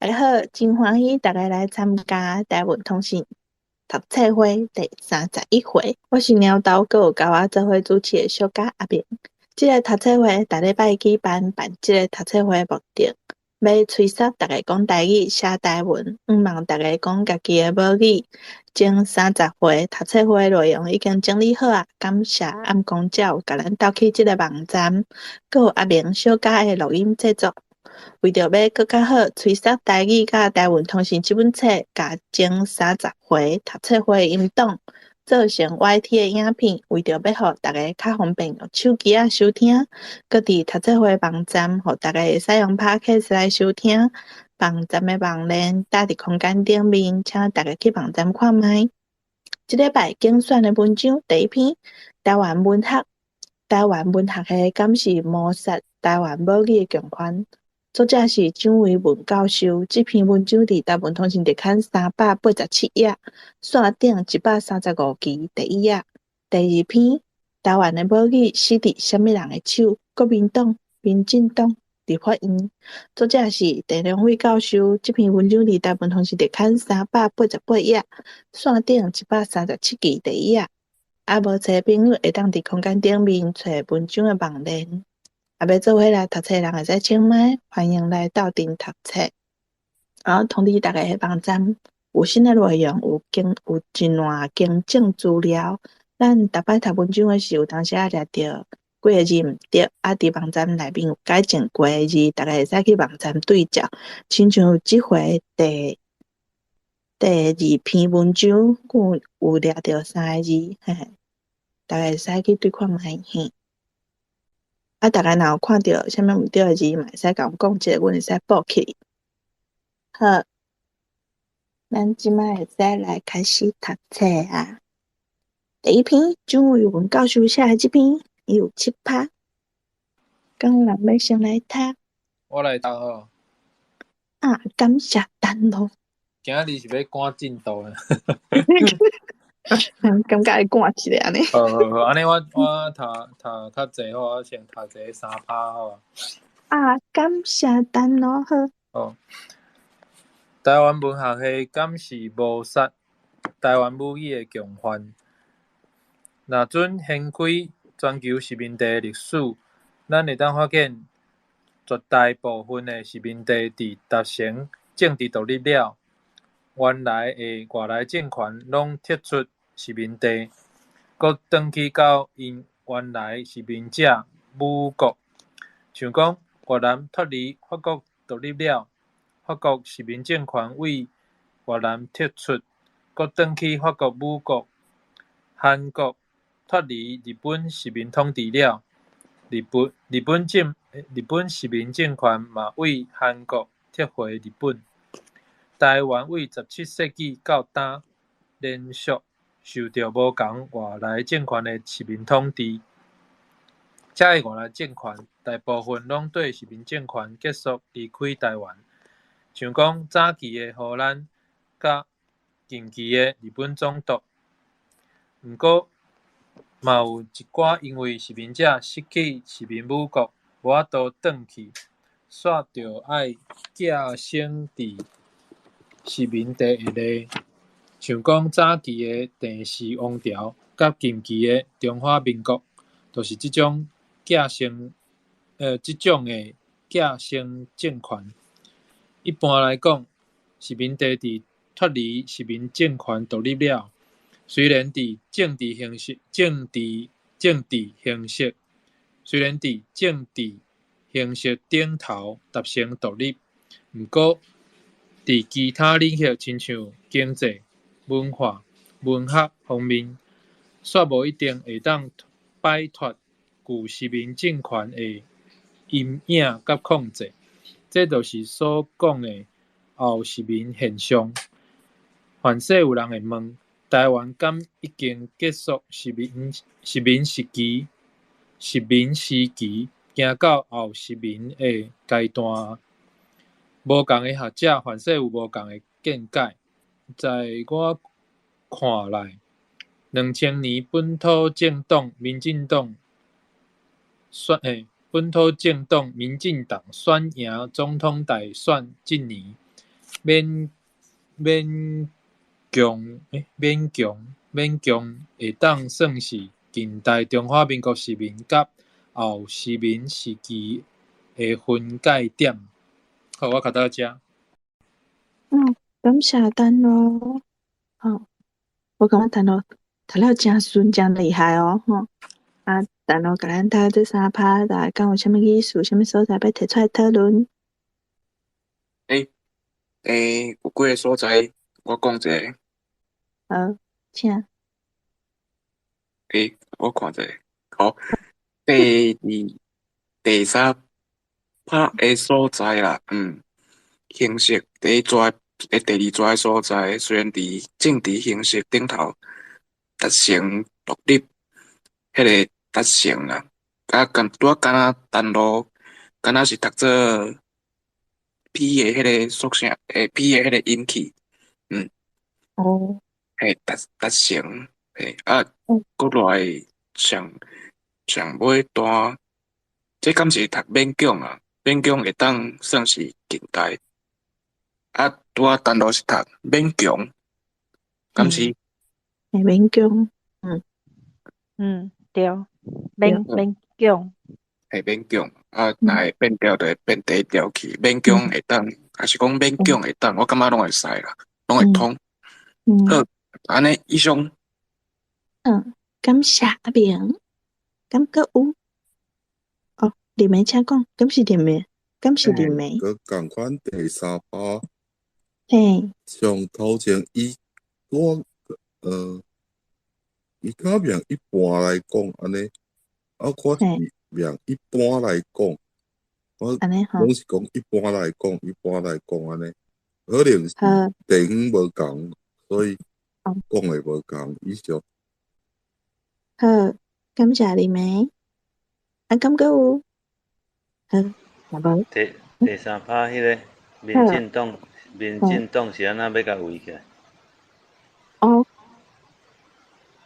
大家好，真欢喜大家来参加台湾通信读册会第31回。我是鸟豆，阁有甲我做伙主持的小甲阿明。即个读册会逐礼拜举办即个读册会的目的，要催促大家讲台语、写台文，毋望大家讲家己的母语。前30回读册会内容已经整理好啊，感谢暗公才有甲咱斗起即个网站，阁有阿明小甲的录音制作。为着要更较好催促台语甲台湾通信这本册，甲前30回读册会音档做成 YT 的影片，为着要互大家较方便用手机仔收听，搁伫读册会网站，互大家会使用 Podcast 来收听。网站的网链打伫空间顶面，请大家去网站看卖。即礼拜竞选的文章第一篇，台湾文学的敢是抹杀台湾母语的强权。作者是蒋维文教授，这篇文章伫台湾通信特刊387页，线顶135期第一页。第二篇，台湾的母语死伫什么人的手？国民党、民进党、立法院。作者是陈良辉教授，这篇文章伫台湾通信特刊388页，线顶137期第一页。无册的朋友会当伫空间顶面找文章的网链。要做伙来读册的人会使请麦，欢迎来斗阵读册。然后通知大家的网站有新的内容，有真烂更正资料。咱逐摆读文章的时候，有当时掠着几个字毋对，伫网站内面有改正过的字，大家会使去网站对照。亲像即回第2篇文章，有掠着3个字，大家会使去对看卖嘿。大家若有看到啥物毋对的字，嘛会使甲阮讲者，阮会使补起。好，咱即摆会使来开始读册啊。第一篇，蒋维文教授写的这篇，伊有7拍。敢有人要先来读？我来读哦。感谢等咯。今日是要赶进度的。感觉会赶一下呢。好，安尼我读较济好，我先读一个3拍好。感谢等咯好。台湾文学系敢是抹杀台湾母语的强权？若准掀开全球殖民地的历史，咱会当发现，绝大部分的殖民地伫达成政治独立了，原来的外来政权拢撤出殖民地，搁转去到因原来殖民者母国。像讲越南脱离法国独立了，法国殖民政权为越南撤出，搁转去法国母国。韩国脱离日本殖民统治了，日本殖民政权嘛为韩国撤回日本。台湾为17世纪到今，连续受到无同外来政权的殖民统治。这个外来政权大部分拢对殖民政权结束离开台湾，像讲早期的荷兰，甲近期的日本总督。毋过，嘛有一寡因为殖民者失去殖民母国，无法度转去，煞着爱寄生伫殖民地的例，像讲早期的郑氏王朝，甲近期的中华民国，就是即种的寄生政权。一般来讲，殖民地伫脱离殖民政权独立了。虽然伫政治形式顶头达成独立，毋过伫其他领域，亲像经济、文化、文学方面，煞无一定会当摆脱旧殖民政权的阴影甲控制。这就是所讲的后殖民现象。凡是有人会问，台湾敢已经结束殖民时期，行到后殖民的阶段？无同的学者凡是有无同的见解。在我看来，2000年本土政党民进党选赢总统大选这年，勉强会当算是近代中华民国市民甲后市民时期的分界点。好，我卡到遮。感谢等咯。好，我感觉读了真顺真厉害哦。等咯，甲咱读这三趴，大家讲有啥物意思，啥物所在要提出来讨论？有几个所在，我讲一个。好，请。我看一下。好，第二、第三拍的所在啦，形式第一抓第二抓的所在，虽然伫政治形式顶头达成独立，迄个达成啦，拄啊敢若单路，敢若是读做 P 的迄个属性，P 的迄个音气，哦，达成，嗯国内上尾段，这敢是读勉强啊？勉强会当算是近代，拄啊单路是读勉强，敢是？勉强，对，勉强，勉强若会变调就会变第一调去，勉强会当，还是讲勉强会当，我感觉拢会使啦，拢会通。好，安尼以上。感谢阿明，敢搁有？哦，林梅请讲，敢是林梅？敢是林梅？佮共款第三趴，嘿，上头前伊较命一般来讲安尼，我是命一般来讲，我拢是讲一般来讲安尼，可能是地方无共，所以讲的无共，以上。好，感谢林梅。敢搁有？好，若无。第三趴迄个民进党是安怎要甲围起来？哦，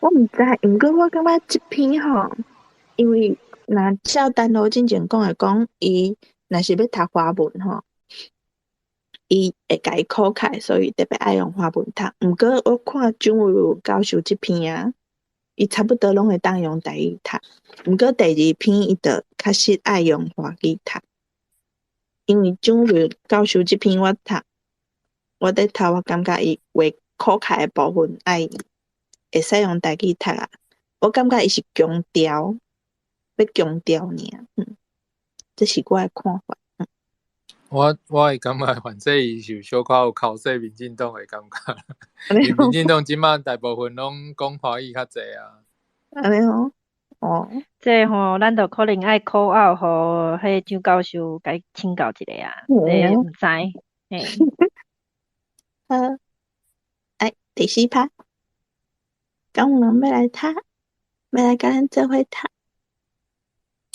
我毋知，毋过我感觉即篇吼，因为若照单路之前讲，伊若是要读华文吼，伊会甲伊考开，所以特别爱用华文读。毋过我看蒋伟儒教授即篇啊，伊差不多拢会当用台语读，毋过第二篇伊就确实爱用华语读。因为蒋伟儒教授即篇我伫读，我感觉伊话考开的部分会使用台语读啊。我感觉伊是强调，要强调尔，这是我的看法。我会感觉，反正伊是小可有考试民进党的感觉，因为民进党即马大部分拢讲华语较济啊。安尼哦，这吼，咱就可能爱 call out 互迄蒋教授甲伊请教一下啊，这毋知，嘿。好，第四趴，敢有人要来读，要来甲咱做伙读。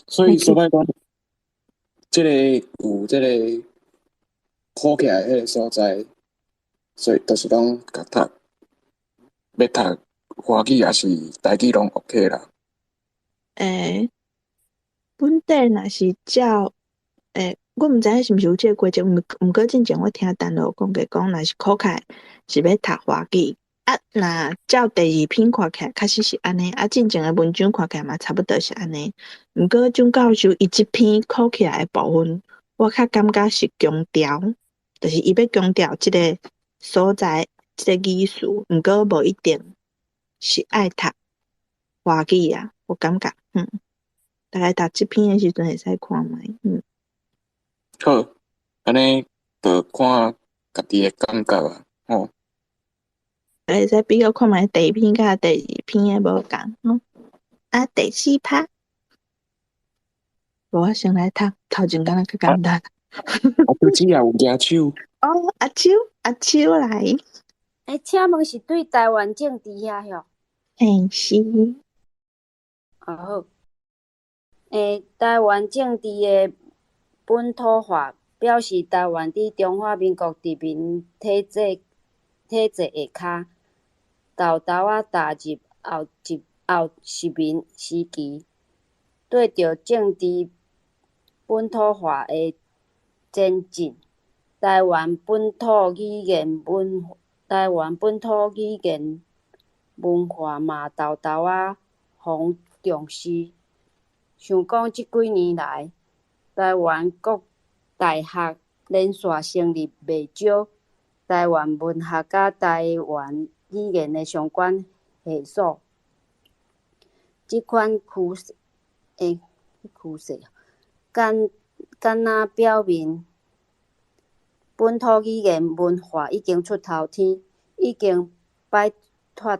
所以说来讲，即个有即个考起来迄个所在，所以就是讲甲读，要读华语也是台语拢 OK 啦。本地若是照我毋知影是毋是有即个规则，毋过之前我听陈老讲若是考开是要读华语，若照第二篇看起来确实是安尼，之前的文章看起来嘛差不多是安尼。毋过蒋教授伊即篇考起来的部分，我较感觉是强调，就是伊要强调即个所在即个意思，毋过无一定是爱读华语啊，我感觉，大概读即篇的时阵会使看觅，好，安尼就看家己的感觉啊，吼。会使比较看觅第一篇甲第二篇的无共，第四趴，我先来读，头前敢若较简单。手指也有举手。阿秋来。请问是对台湾政治遐吼？是。好。台湾政治的本土化，表示台湾伫中华民国殖民体制下骹，豆豆踏入后殖民时期，对着政治本土化的前进，台湾本土语言文化嘛豆豆仔弘重视。想讲即几年来，台湾各大学连续成立袂少台湾文学甲台湾语言的相关系所。即款趋势敢若表明本土语言文化已经出头天，已经摆脱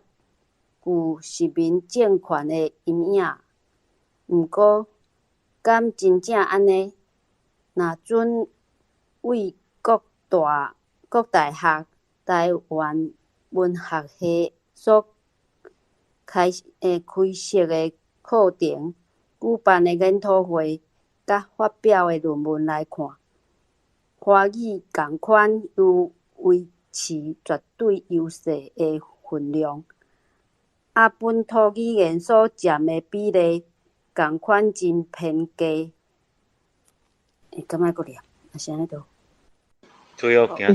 旧殖民政权的阴影。毋过，敢真正安尼？若准为各大学台湾文学系所开设的课程、举办的研讨会，甲发表的论文来看，华语共款有维持绝对优势的分量，本土语言所占的比例共款真偏低。敢莫搁念？啊是安尼都。推后行。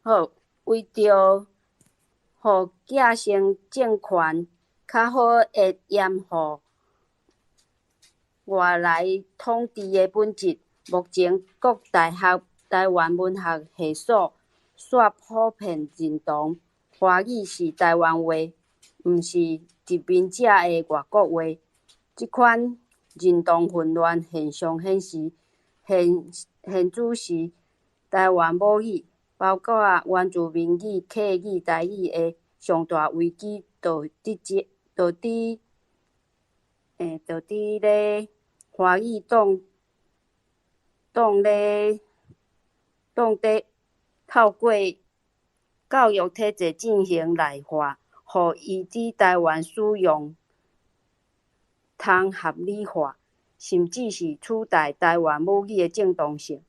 好，为着互寄生政权较好会掩护外来统治的本质，目前各大学台湾文学系所煞普遍认同华语是台湾话，毋是殖民者的外国话。即款认同混乱现象显主是台湾母语，包括原住民语、客语、台语的上大危机，就伫咧华语当咧透过教育体制进行内化，互伊伫台湾使用通合理化，甚至是取代台湾母语的正当性。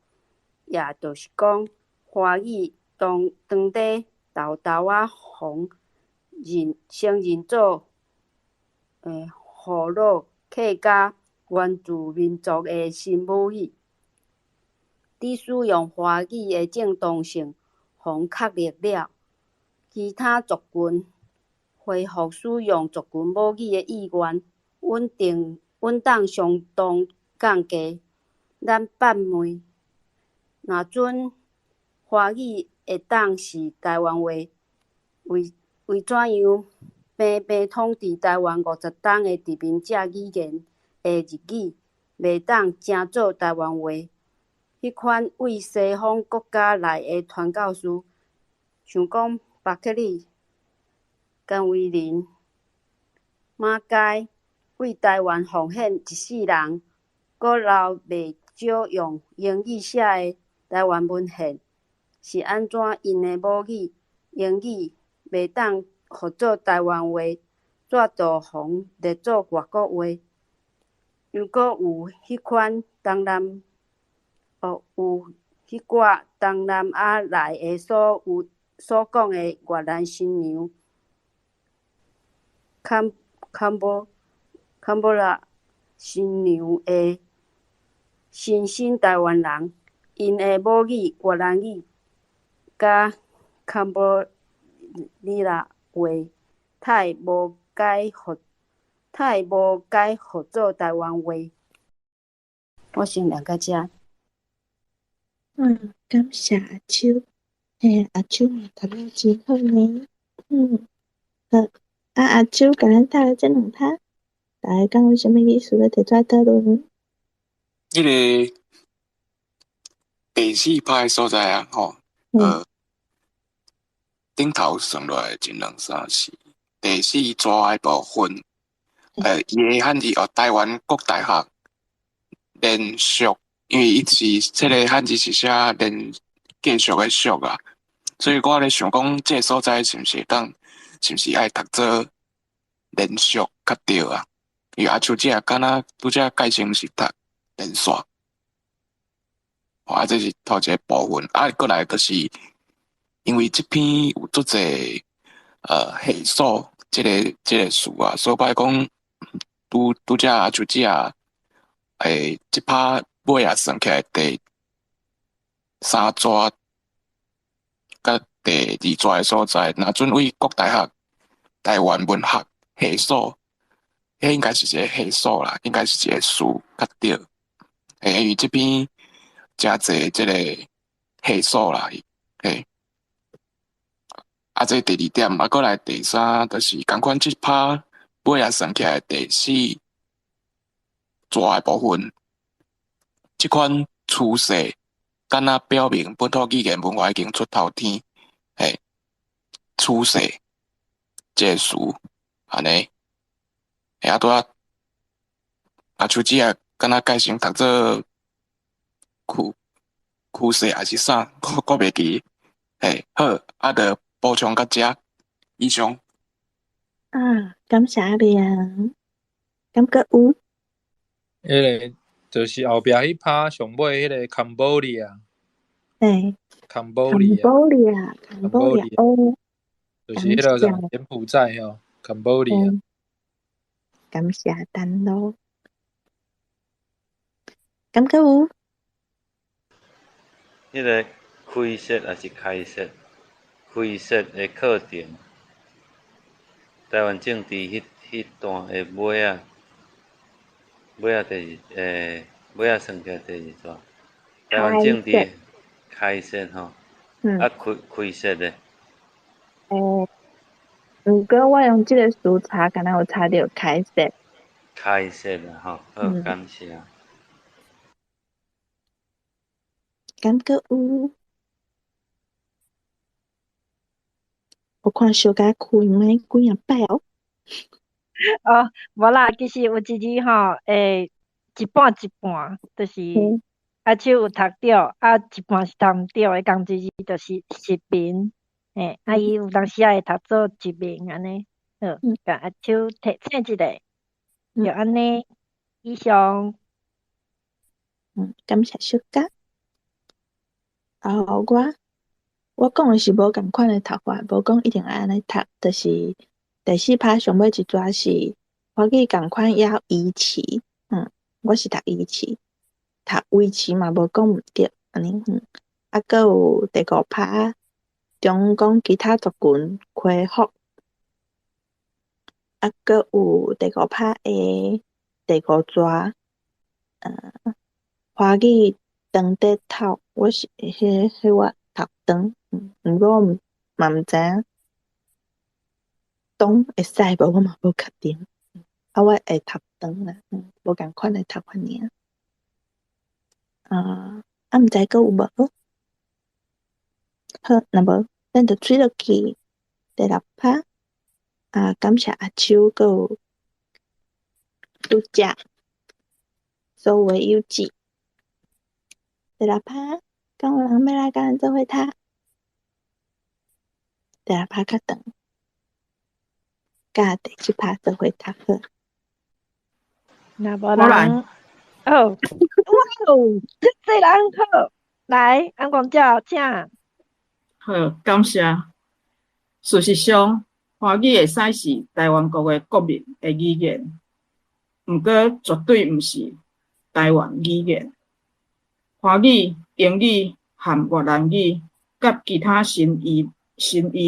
也就是讲，华语当地豆豆仔红承认做户佬、客家原住民族的新母语，伫使用华语的正当性互确立了，其他族群恢复使用族群母语的意愿稳当相当降低。咱放问，若准华语会当是台湾话，为怎样偏偏统治台湾50冬的殖民者语言的日语袂当正做台湾话？迄款为西方国家来的传教士，像讲巴克利、甘威林、马偕，为台湾奉献一世人，阁留袂少用英语写的台湾文献，是安怎因的母语英语袂当合做台湾话，煞都互列做外国话？又阁有迄款东南亚来的所讲的越南新娘、坎波拉新娘的新兴台湾人，因的母语越南语甲坎波拉话，太无解合做台湾话。我先念到这。感谢阿秋。阿秋嘛读了真好呢。好。阿秋甲咱读了这两趴，大家讲有啥物意思要提出来讨论？迄个第4趴的所在啊，顶头算落来1、2、3、4，第4抓的部分，伊的汉字台湾各大学连续，因为伊是这个汉字是写连继续的续啊，所以我咧想讲，这个所在是毋是爱读做连续较对啊？因为阿像这敢若拄则改成是读连续，这是头一个部分。过来就是因为这篇有足侪系数这个事啊，所以讲拄则阿像这即拍尾啊算起来第三抓甲第二抓的所在，若准为国大学台湾文学系所，迄应该是一个系所啦，应该是一个书较对。因为这边真侪即个系所啦，嘿。这第二点，过来第三，就是共款即拍尾啊算起来第四抓的部分，即款趋势，敢若表明本土语言文化已经出头天，嘿，趋势这词安尼，拄啊，像即个敢若改成读做趋势还是啥，我袂记，嘿，好，着补充到遮，以上。感谢阿明，感觉有。迄个就是后壁迄拍上尾迄个 Cambodia， 嘿 Cambodia， 哦，就是迄个人柬埔寨吼 ，Cambodia。感谢丹咯，感觉有。迄个开设还是开设？开设的课程，台湾政治迄段的尾啊算起来第二段，台湾政治开设吼，开设的。毋过我用即个词查，敢若有查到开设。开设啦吼，好，感谢。感觉有。我看小甲开麦几啊摆哦。无啦，其实有一日吼，一半一半，就是阿手有读着，一半是读毋着的，共一日就是实名，伊有当时会读做一名安尼，甲阿手提醒一下，就安尼。以上。感谢小甲。我讲的是无共款的读法，无讲一定要安尼读，就是第四拍上尾一抓是华语共款也维持，我是读维持，读维持嘛无讲毋对，安尼搁有第五拍中讲其他族群恢复，搁有第五拍的第五抓，华语长得透，我是迄我读长，毋过嘛毋知影长会使无，我嘛无确定。我会读长啦，无共款的读法尔。毋知阁有无？好，若无咱就吹落去第六拍。感谢阿秋阁有拄则所有的友志。第六拍，敢有人要来甲咱做伙读？第六拍较长，甲第七拍做伙读好。若无人，哇哦，真济人好，来，安光照，请。好，感谢。事实上，华语会使是台湾国的国民的语言，毋过绝对毋是台湾语言。华语、英语和越南语，甲其他新移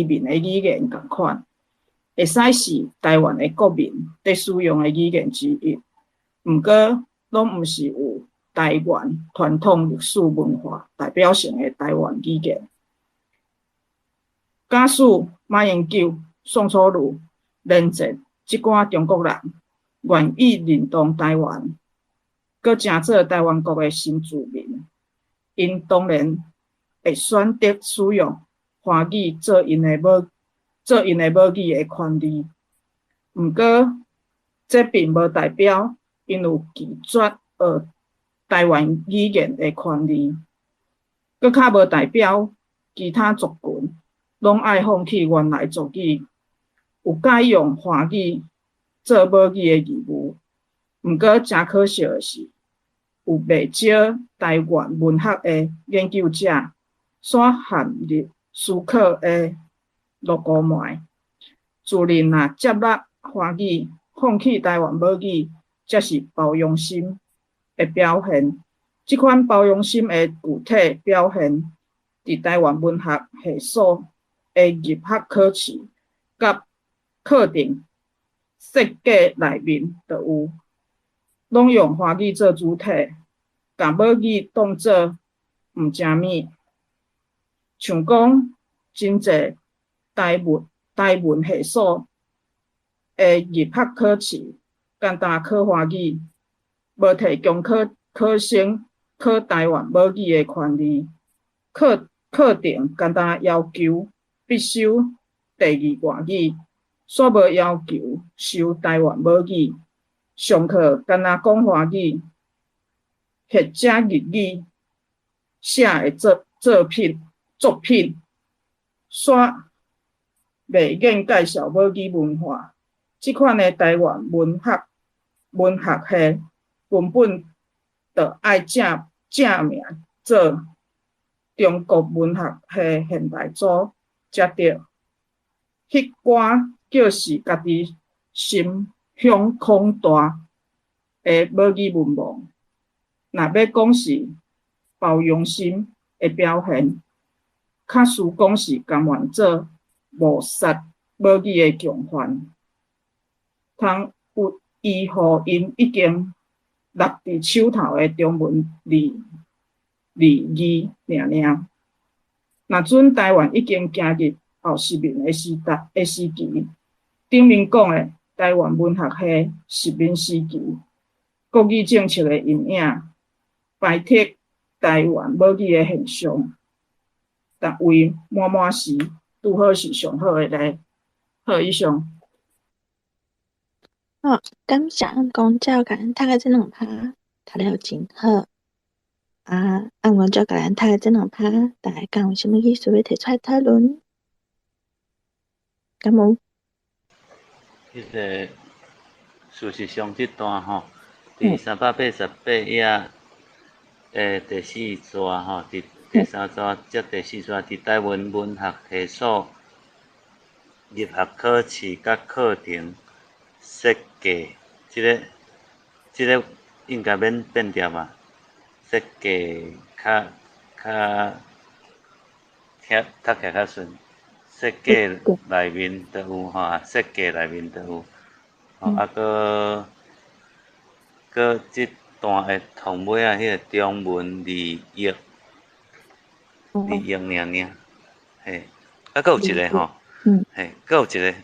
民的语言同款，会使是台湾的国民在使用的语言之一。毋过，拢毋是有台湾传统历史文化代表性的台湾语言。假使马英九、宋楚瑜连接即寡中国人愿意认同台湾，佮成做台湾国的新住民，因当然会选择使用华语做因的母语的权利。毋过，这并无代表因有拒绝学台湾语言的权利，佮较无代表其他族群拢爱放弃原来族语，有改用华语做母语的义务。毋过，真可惜的是，有袂少台湾文学的研究者所陷入思考的落孤霾，自认若接纳华语，放弃台湾母语，才是包容心的表现。即款包容心的具体表现，伫台湾文学系所的入学考试甲课程设计内面就有，拢用华语做主体，甲母语当作毋正面。像讲真济台文系所的入学考试简单考华语，无提供考生考台湾母语的权利。课程简单要求必修第二外语，煞无要求修台湾母语。上课简单讲华语，或者日语写的作品，煞袂瘾介绍母语文化。即款的台湾文学系根本就爱正名做中国文学系现代组，才对。迄寡就是家己心胸宽大的母语文盲。若要讲是包容心的表现，较输讲是甘愿做抹杀母语的强犯，通有依互因已经落伫手头的中文字义尔。若阵台湾已经行入后10年的时期，顶面讲的台湾文学系10年时期，国语政策的阴影，排斥台湾母语的现象，但为满时拄好是上好的咧。好，以上。好，感谢公教甲咱读的这两趴，读了真好。按公教甲咱读的这两趴，大家敢有啥物意思要提出来讨论？敢无？迄个事实上这段吼，伫388页第4章吼，伫第3章接第4章，伫台湾文学系所入学考试甲课程设计，即个应该免变调嘛？设计较读起来较顺。设计内面都有吼，设计内面都有，吼搁即段的同尾啊，迄个中文字义尔，嘿，搁有一个吼，嘿，搁有一个，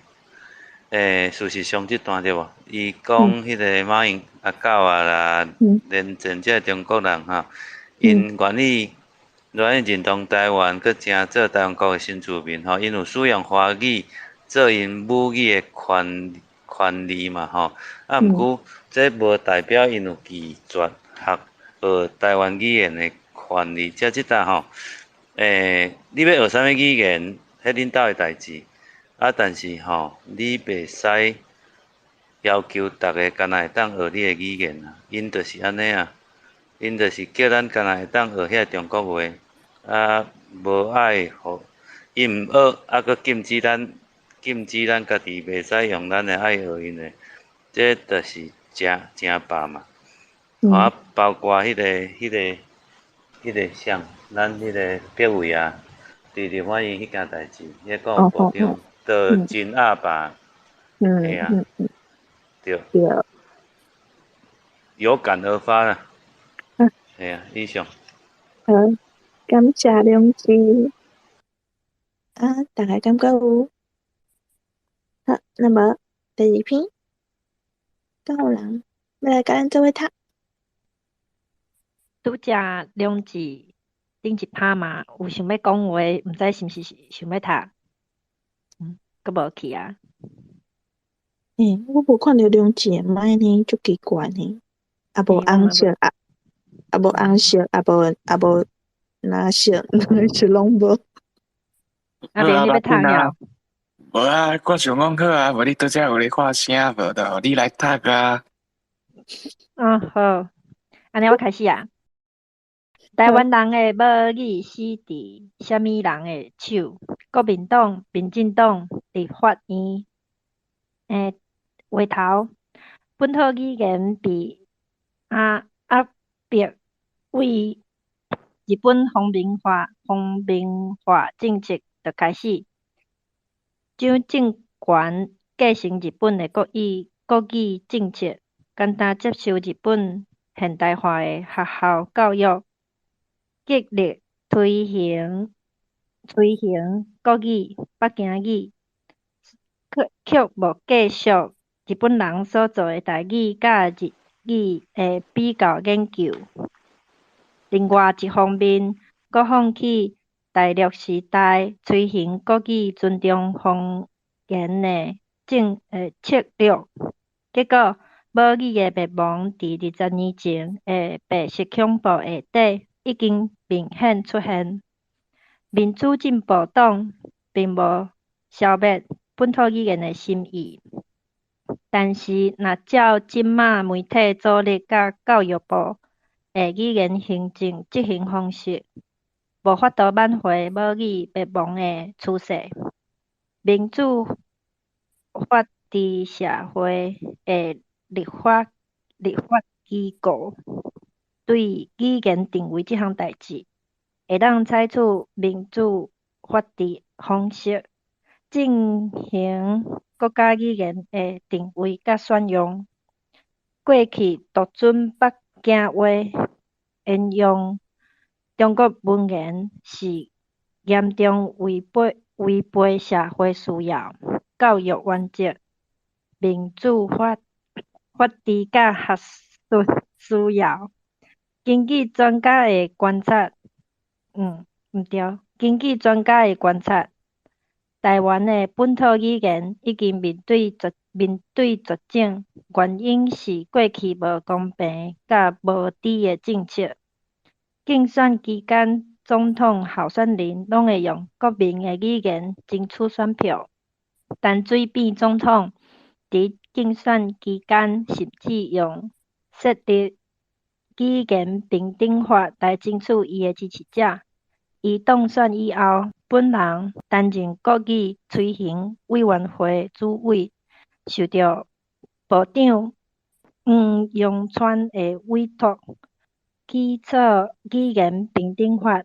事实上即段对无？伊讲迄个马英九啦，连前即个中国人吼，因愿意认同台湾，佮正做台湾国的新住民吼，因有使用华语做因母语的权利嘛吼。毋过这无代表因有拒绝学台湾语言的权利。即搭吼，你要学啥物语言，迄恁兜的代志。但是吼，你袂使要求逐个干那会当学你的语言啊。因就是安尼啊。因就是叫咱干那会当学遐中国话，无爱互因毋学，佮禁止咱家己袂使用咱的爱学因的，这就是正白嘛。包括迄个像咱迄个别位啊，直直反映迄件代志，迄个部长都真阿爸，嘿啊，对，有感而发啦。系啊，以上。好，感谢两位。大家感觉有？好，那么第2篇，敢有人要来甲咱做伙读？拄则两字顶一趴嘛，有想要讲话，毋知是毋是想要读？阁无去啊？我无看到两字的麦呢，足奇怪呢。无红色无红色，无蓝色，拢无。阿明，你要读了？无啊，我想讲好啊，无你倒遮有咧看声无？就互你来读啊。好，安尼我开始啊。台湾人的母语死伫啥物人的手？国民党、民进党立法院话头，本土语言被压迫为日本皇民化政策就开始，蒋政权继承日本的国语政策，简单接受日本现代化的学校教育，极力推行国语、北京语，却无继续日本人所做的台语甲日语的比较研究。另外一方面，搁放弃大陆时代推行国语尊重方言的策略，结果母语的灭亡伫20年前的白色恐怖下底已经明显出现。民主进步党并无消灭本土语言的心意，但是若照即马媒体组织甲教育部的语言行政执行方式，无法度挽回母语灭亡的趋势。民主法治社会的立法机构对语言定位即项代志，会当采取民主法治方式进行国家语言的定位甲选用。过去独尊北京话，沿用中国文言，是严重违背社会需要、教育原则、民主法治甲学术需要。根据专家的观察，台湾的本土语言已经面对绝境，原因是过去无公平甲无知的政策。竞选期间，总统候选人拢会用国民的语言争取选票，但水扁总统伫竞选期间甚至用设立语言平等法来争取伊的支持者。伊当选以后，本人担任国语推行委员会主委，受到部长黄永川的委托，起草语言平等法。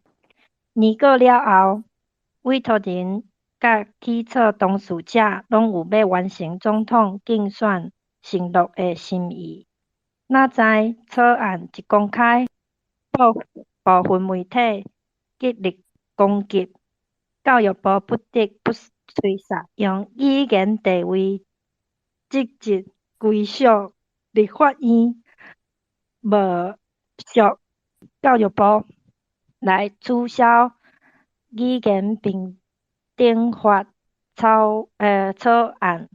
年过了后，委托人甲起草当事者拢有要完成总统竞选承诺的心意。哪知草案一公开，部分媒体极力攻击，教育部不得不吹煞，用语言地位直接归属立法院，无属教育部，来取消语言平等法草案。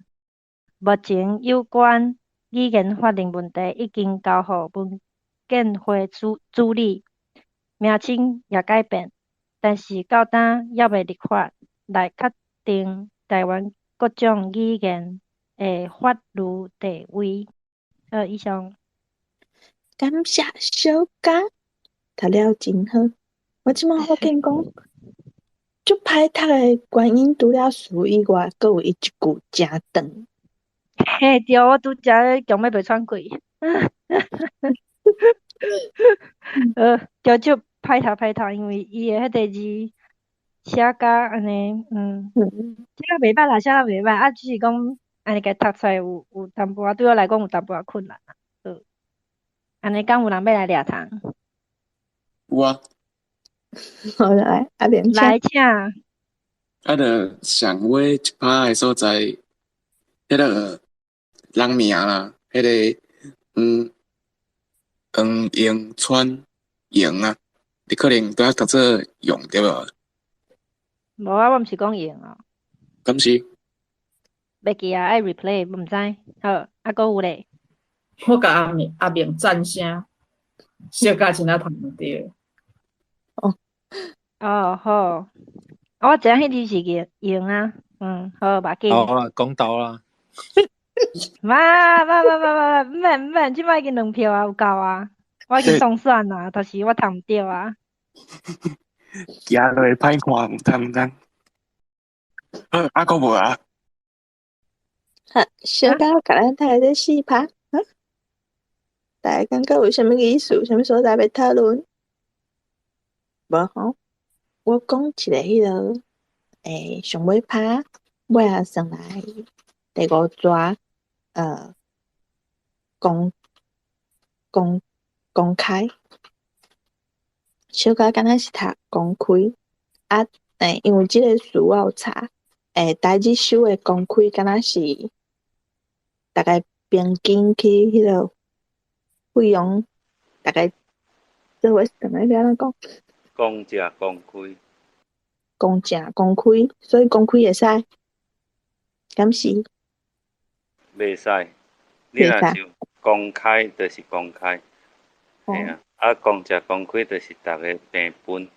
目前有关语言法令问题已经交予文建会处理，名称也改变，但是到今还未立法来确定台湾各种语言的法律地位。以上。感谢小嘉，读了真好。我即马发现讲，足歹读的原因除了词以外，阁有伊一句真长。嘿，对，我拄则强要袂喘气。就歹读，因为伊的迄个字写甲安尼，写甲袂歹啦，写甲袂歹，只是讲安尼甲读出来有淡薄仔，对我来讲有淡薄仔困难啦。安尼敢有人要来掠谈？有啊。好来，阿莲来请。就上尾一趴的所在，迄个人名啦，迄个黄永川用啊，你可能拄仔读册用对无？无啊，我毋是讲用哦。敢是？袂记啊，爱 replay， 毋知。好，阁有咧。我甲阿明赞声，小嘉真啊读毋对。好，我知影迄字是用啊，好，把紧。好啦，讲到啦。免，即摆已经2票啊，有够啊，我已经当选啊，就是我读毋对啊。行落歹看，毋通。阁无啊？好，小嘉甲咱读这4趴，大家感觉有啥物意思？啥物所在要讨论？无吼，我讲一个迄个上尾拍，尾仔算来第5纸，公公公开，小可敢若是读公开，啊，因为即个词我有查，台语首的公开敢若是大概平均去迄个费用，大概做伙等下要安怎讲？公正公开，公正公开，所以公开会使，敢是？袂使。你若是公开，就是公开，嘿啊。啊，公正公开就是逐个平分，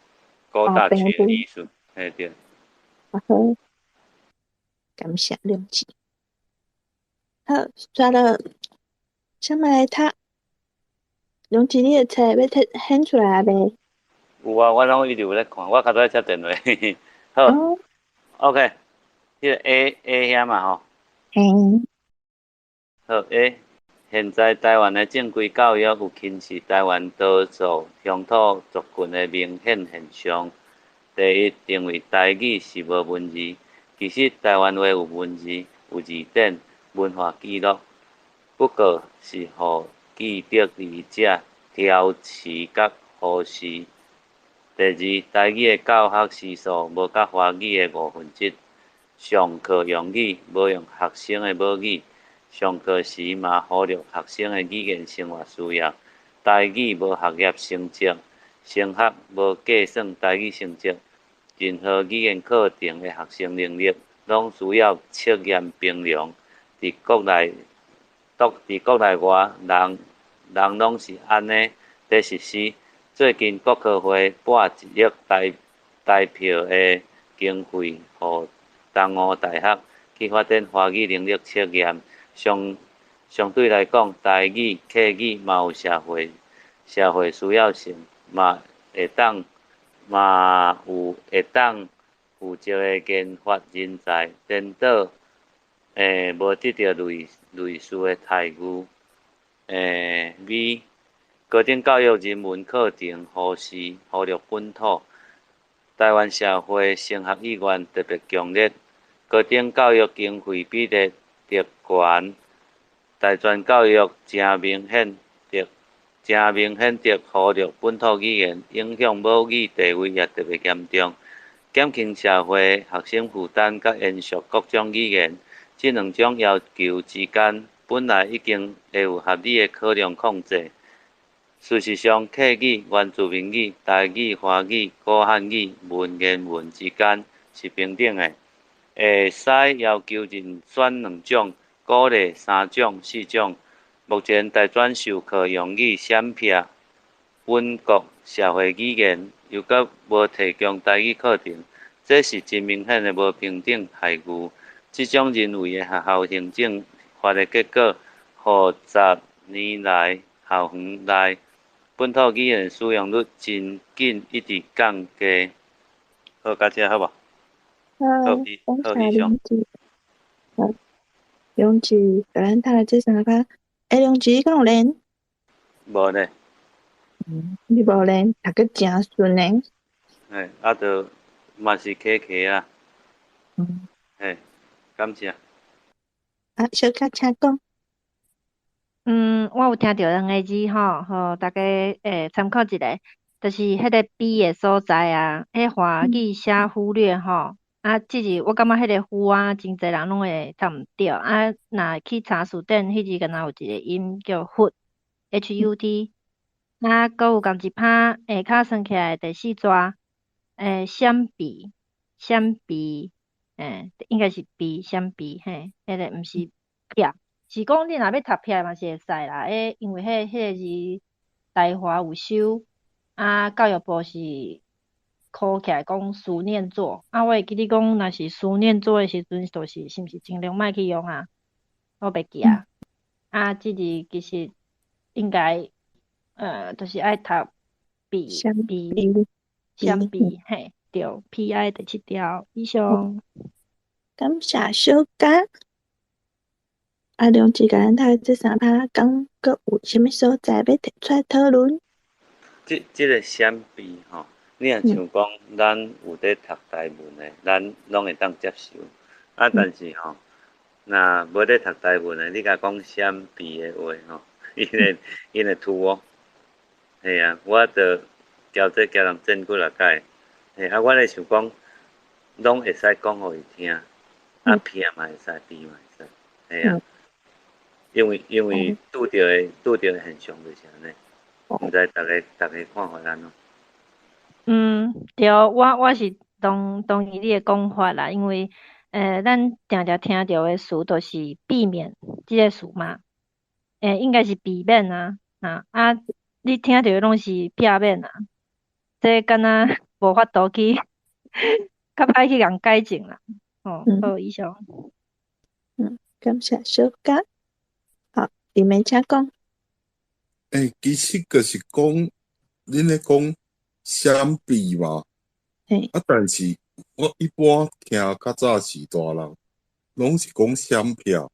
高大全的意思，嘿对。好，感谢两字。好，刷了，先来读。两字你的册要显出来啊未？有啊，我拢一直有咧看，我较早接电话。好 ，OK， 迄个 A 遐嘛吼。好 A， 现在台湾的正规教育有轻视台湾多数乡土族群的明显现象。第一，认为台语是无文字，其实台湾话有文字、有字典、文化记录，不过是互既得利者挑刺甲忽视。第二，台语的教学时数无甲华语的5分之1，上课用语无用学生的母语。上课时嘛忽略学生的语言生活需要，台语无学业成绩，升学无计算台语成绩，任何语言课程的学生能力，拢需要测验评量。伫国内外，人拢是安尼在实施。最近国科会拨1亿台票的经费，予东吴大学去发展华语能力测验。相对来讲，台语、客语嘛有社会需要性，嘛会当负责的研发人才，颠倒无得到类似的待遇。B， 高等教育人文课程忽略本土，台湾社会升学意愿特别强烈，高等教育经费比例特悬，大专教育真明显地忽略本土语言，影响母语地位也特别严重，减轻社会学生负担，甲延续各种语言。这两种要求之间，本来已经会有合理的考量控制。事实上，客语、原住民语、台语、华语、古汉语、文言文之间是平等的。会使要求人选2种，鼓励3种、4种。目前大专授课用语闪避本国社会语言，又搁无提供台语课程，这是真明显的无平等待遇。这种人为的学校行政法的结果，予10年来校园内本土语言使用率真紧一直降低。好，到这好无？好，以上。好，两字，甲咱读这3个，两字你敢有练？无呢。你无练，读个真顺呢。就嘛是客啊。感谢。小可请讲。我有听到2个字吼，互大家参考一下，就是迄个 B 的所在啊，迄华语写忽略吼。即是我感觉迄个忽啊，真侪人拢会读毋着。若去查词典，迄字敢若有一个音叫 HUT。搁有共一拍下骹算起来第4纸，闪避，应该是避闪避，迄个毋是撇，是讲你若要读撇嘛是会使啦。因为迄个字台华有收，教育部是考起来讲书念作，我会记你讲，若是书念作的时阵，就是是毋是尽量莫去用啊？我袂记啊。即字其实应该就是爱读笔，相比，嘿，对 ，PI 第7条以上。感谢小可。两字甲咱读这3趴，敢搁有啥物所在要提出来讨论？这个闪避吼，你若像讲，咱有在读台文的，咱拢会当接受。但是吼，若无在读台文的，你甲讲闪避的话吼，因会吐哦。嘿啊，我着交人证几来解。嘿啊，我咧想讲，拢会使讲互伊听，骗嘛会使，骗嘛会使。嘿啊，因为拄着的现象就是安尼，毋知大家看法安怎？对，我是同意你的讲法啦，因为咱常常听到的词都是避免即个词嘛，应该是避免啊，你听到的拢是避免啊，这敢若无法度去较歹去共改正啦。好，以上。感谢小甲。好，你们请讲。其实就是讲，恁咧讲闪避嘛。但是我一般听较早时大人，拢是讲闪避。有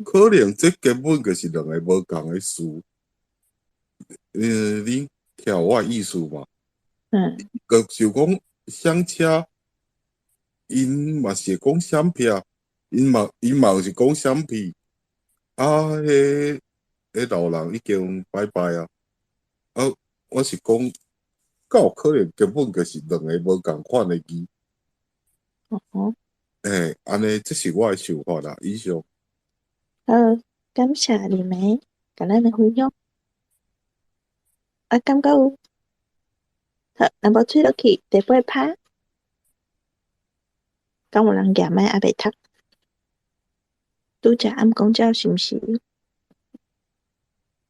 可能这根本就是两个无共的词。恁听我意思嘛？就讲闪车，因嘛是讲闪避，因嘛是讲闪避。迄老人已经拜拜啊！我是讲，有可能根本就是两个无共款的字。安尼这是我的想法啦。以上。好，感谢你们甲咱的分享。感觉有。好，那无吹落去第8趴。敢有人夹麦还袂读？拄则暗讲照是毋是？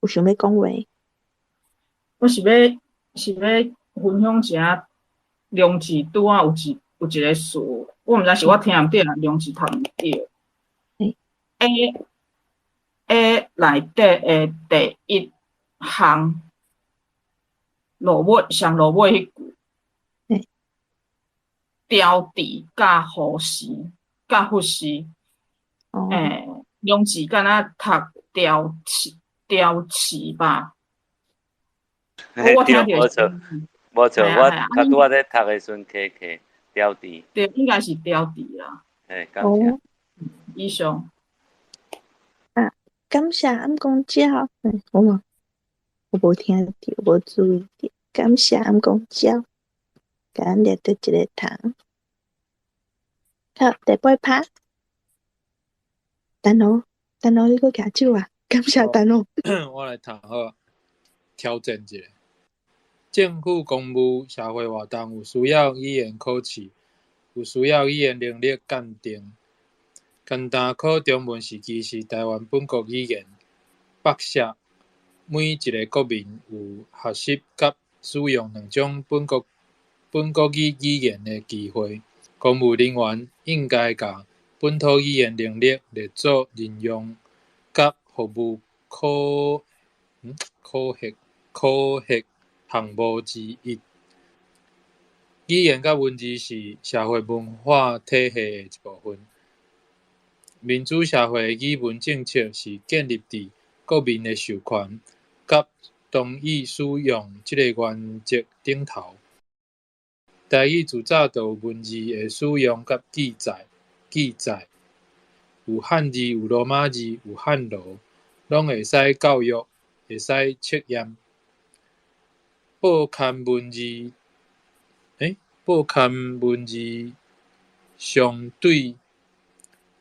有想要讲话？我是要分享一下量字拄啊有一个词，我毋知是我听毋对啦，量字读毋对。A 内底的第一项落尾上落尾迄句，调治甲护士甲护士，量字敢若读调治吧。我听到无错，我拄仔在读的时阵，调治。对，应该是调治啦。感谢。以上。感谢暗讲照，我无听到，无注意到。感谢暗讲照，甲咱掠到一个糖。好，第8趴。等我你搁举手啊！感谢等我。我来读好，挑战一下。政府公务、社会活动有需要语言考试，有需要语言能力鉴定。简单考中文时期是台湾本国语言，北设每一个国民有学习甲使用两种本国语言的机会。公务人员应该把本土语言能力列作任用甲服务考核项目之一。语言甲文字是社会文化体系的一部分。民主社会的语文政策是建立伫国民的授权甲同意使用这个原则顶头。台语自早就有文字的使用甲记载，有汉字、有罗马字、有汉罗，拢会使教育，会使测验。报刊文字相对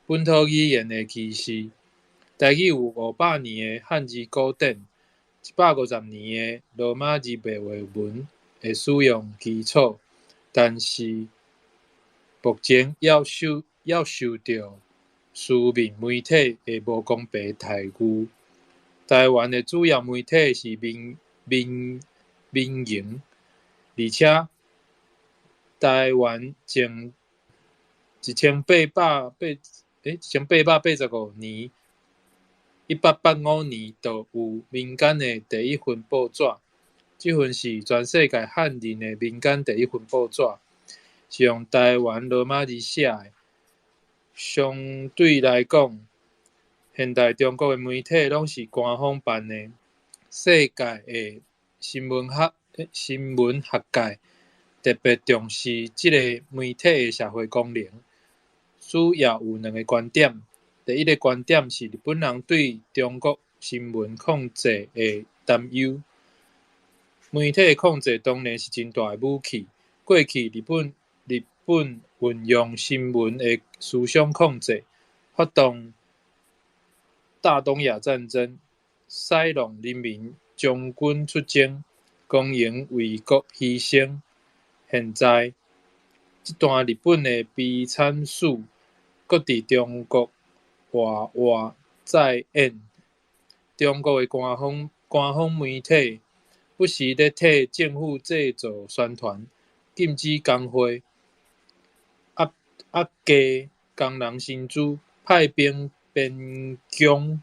本土语言的歧视。台语有500年的汉字古典，150年的罗马字白话文的使用基础，但是目前要受到书面媒体的无公平待遇。台湾的主要媒体是民营，而且台湾前1885年，1885年就有民间的第一份报纸，这份是全世界汉人的民间第一份报纸，是用台湾罗马字写的。相对来讲，现代中国的媒体拢是官方办的，世界的新闻学新闻学界特别重视即个媒体的社会功能，主要有两个观点。第一个观点是日本人对中国新闻控制的担忧。媒体的控制当然是真大的武器。过去日本运用新闻的思想控制，发动大东亚战争，煽动人民将军出征，公然为国牺牲。现在，这段日本的悲惨史，搁伫中国活活再演。中国的官方媒体不时咧替政府制造宣传，禁止工会、压价工人薪资、派兵边疆、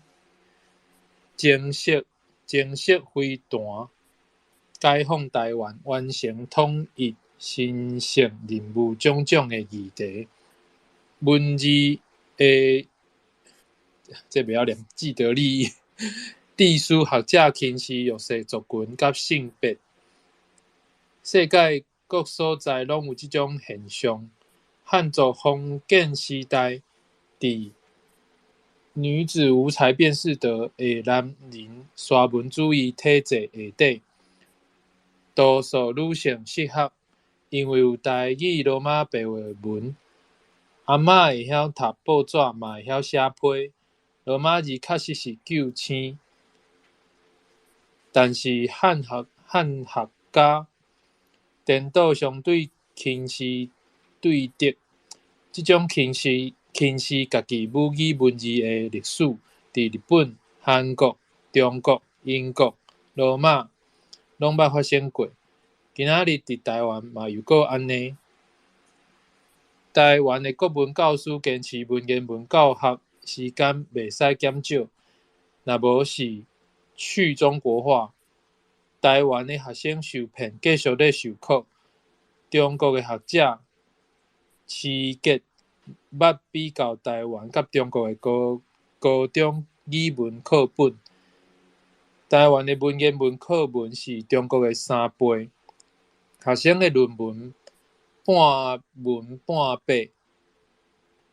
征设飞弹、解放台湾、完成统一神圣任务种种的议题。文字的这不要念既得利益。地书学者轻视弱势族群甲性别，世界各所在拢有这种现象。汉族封建时代，伫女子无才便是德的男人沙文主义体制下底，多数女性适合，因为有台语罗马白话文，阿嬷会晓读报纸，嘛会晓写批，罗马字确实是救星。但是汉学家颠倒相对轻视对德，这种轻视家己母语文字的历史，伫日本、韩国、中国、英国、罗马拢捌发生过。今仔日伫台湾嘛又搁安尼。台湾的国文教师坚持文言文教学时间袂使减少，若无是去中国化，台湾的学生受骗，继续咧受苦。中国的学者刺激捌比较台湾甲中国的高中语文课本。台湾的文言文课文是中国的3倍，学生的论文半文半白，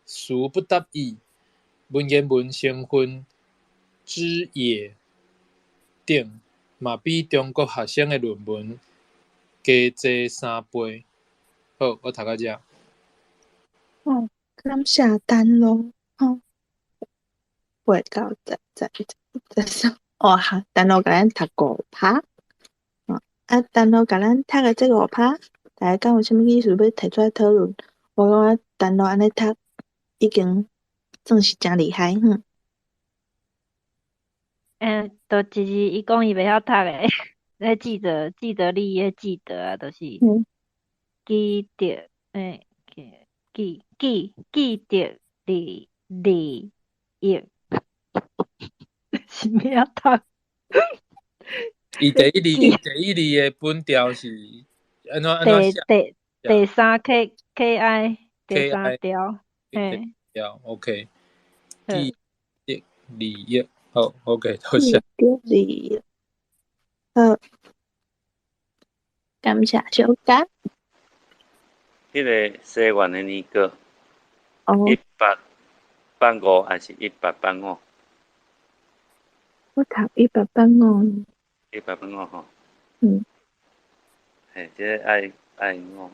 词不达意，文言文成分之野等嘛比中国学生的论文加济3倍。好，我读到这。感谢陈咯。8、9、10、11、好，陈咯甲咱读5趴。陈咯甲咱读的这5趴，大家敢有啥物意思要提出来讨论？我感觉陈咯安尼读已经算是真厉害。都一字伊讲伊袂晓读诶，迄记得力迄记得啊，就是记得记得利益，是袂晓读。伊第一字的本调是安怎写？第三 KI 第三调，调 OK。记得利益，好 OK， 多谢。记得利益，好，感谢小家。迄个西元的年过，185还是185？我读185。185吼。这爱我，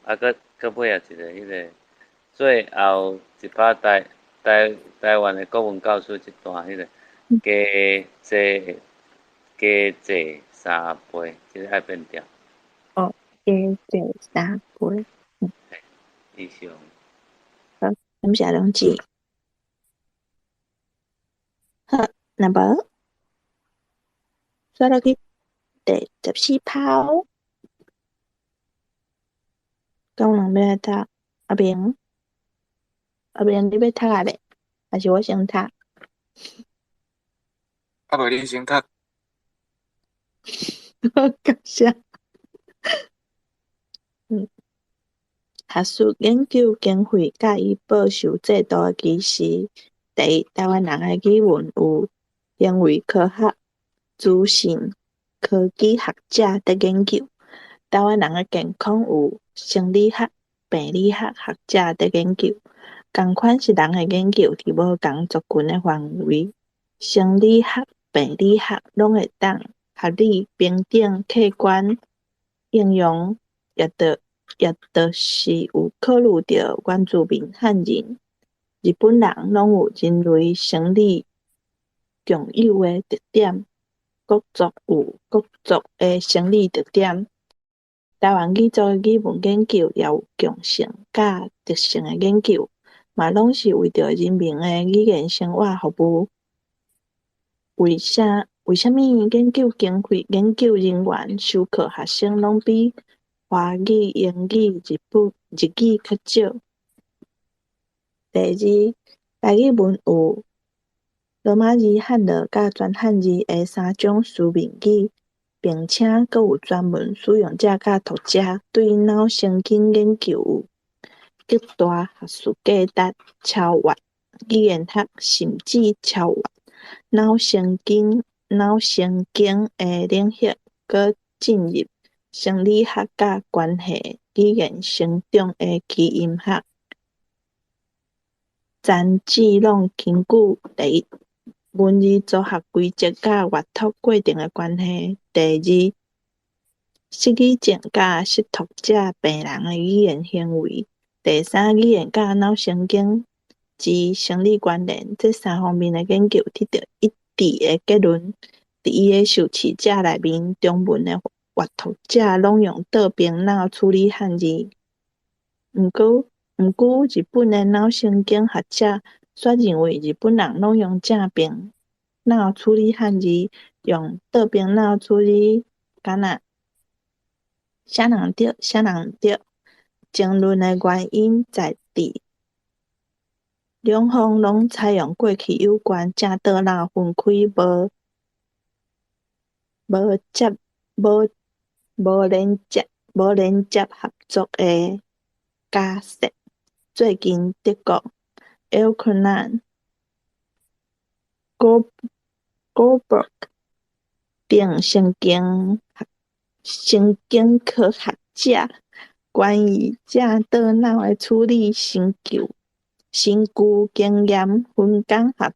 搁尾啊一个迄个最后一趴台湾的国文教书一段迄个加济3倍，这个爱变调。加济3倍。以上。好，感谢两字。好，那么刷落去第14趴哦。敢有人要来读？阿明，你要读啊未？还是我先读？袂你先读。感谢。学术研究经费甲伊报酬制度的其实，第一，台湾人的语文有行为科学、资讯科技学者在研究。台湾人的健康有生理学、病理学学者伫研究，同款是人的研究伫无共族群的范围，生理学、病理学拢会当合理平等客观应用，也就是有考虑到原住民、汉人、日本人拢有人类生理共有的特点，各族有各族的生理特点。台湾语族的语文研究也有共性甲特性的研究，嘛拢是为着人民的语言生活服务。为啥物研究经费、研究人员、授课学生拢比华语、英语、日语较少？第二，台语文有罗马字、汉字甲全汉字的3种书面语，并且佫有专门使用者甲读者对脑神经研究有极大学术价值，超越语言学，甚至超越脑神经的领域，佫进入生理学甲关系语言成长的基因学。詹志龙根据第一，文字组合规则甲阅读过程的关系；第二，失语症甲失读者病人的语言行为；第三，语言甲脑神经之生理关联。这3方面的研究得到一致的结论。伫伊的受试者内面，中文的阅读者拢用倒边脑处理汉字。毋过，日本的脑神经学者却认为日本人拢用正边脑处理汉字，用倒边脑处理敢若啥人对。争论的原因在伫两方拢采用过去有关正倒脑分开无连接合作的假设。最近德国 Elkland Goldberg 等神经科学者关于正倒脑的处理身具经验，分工合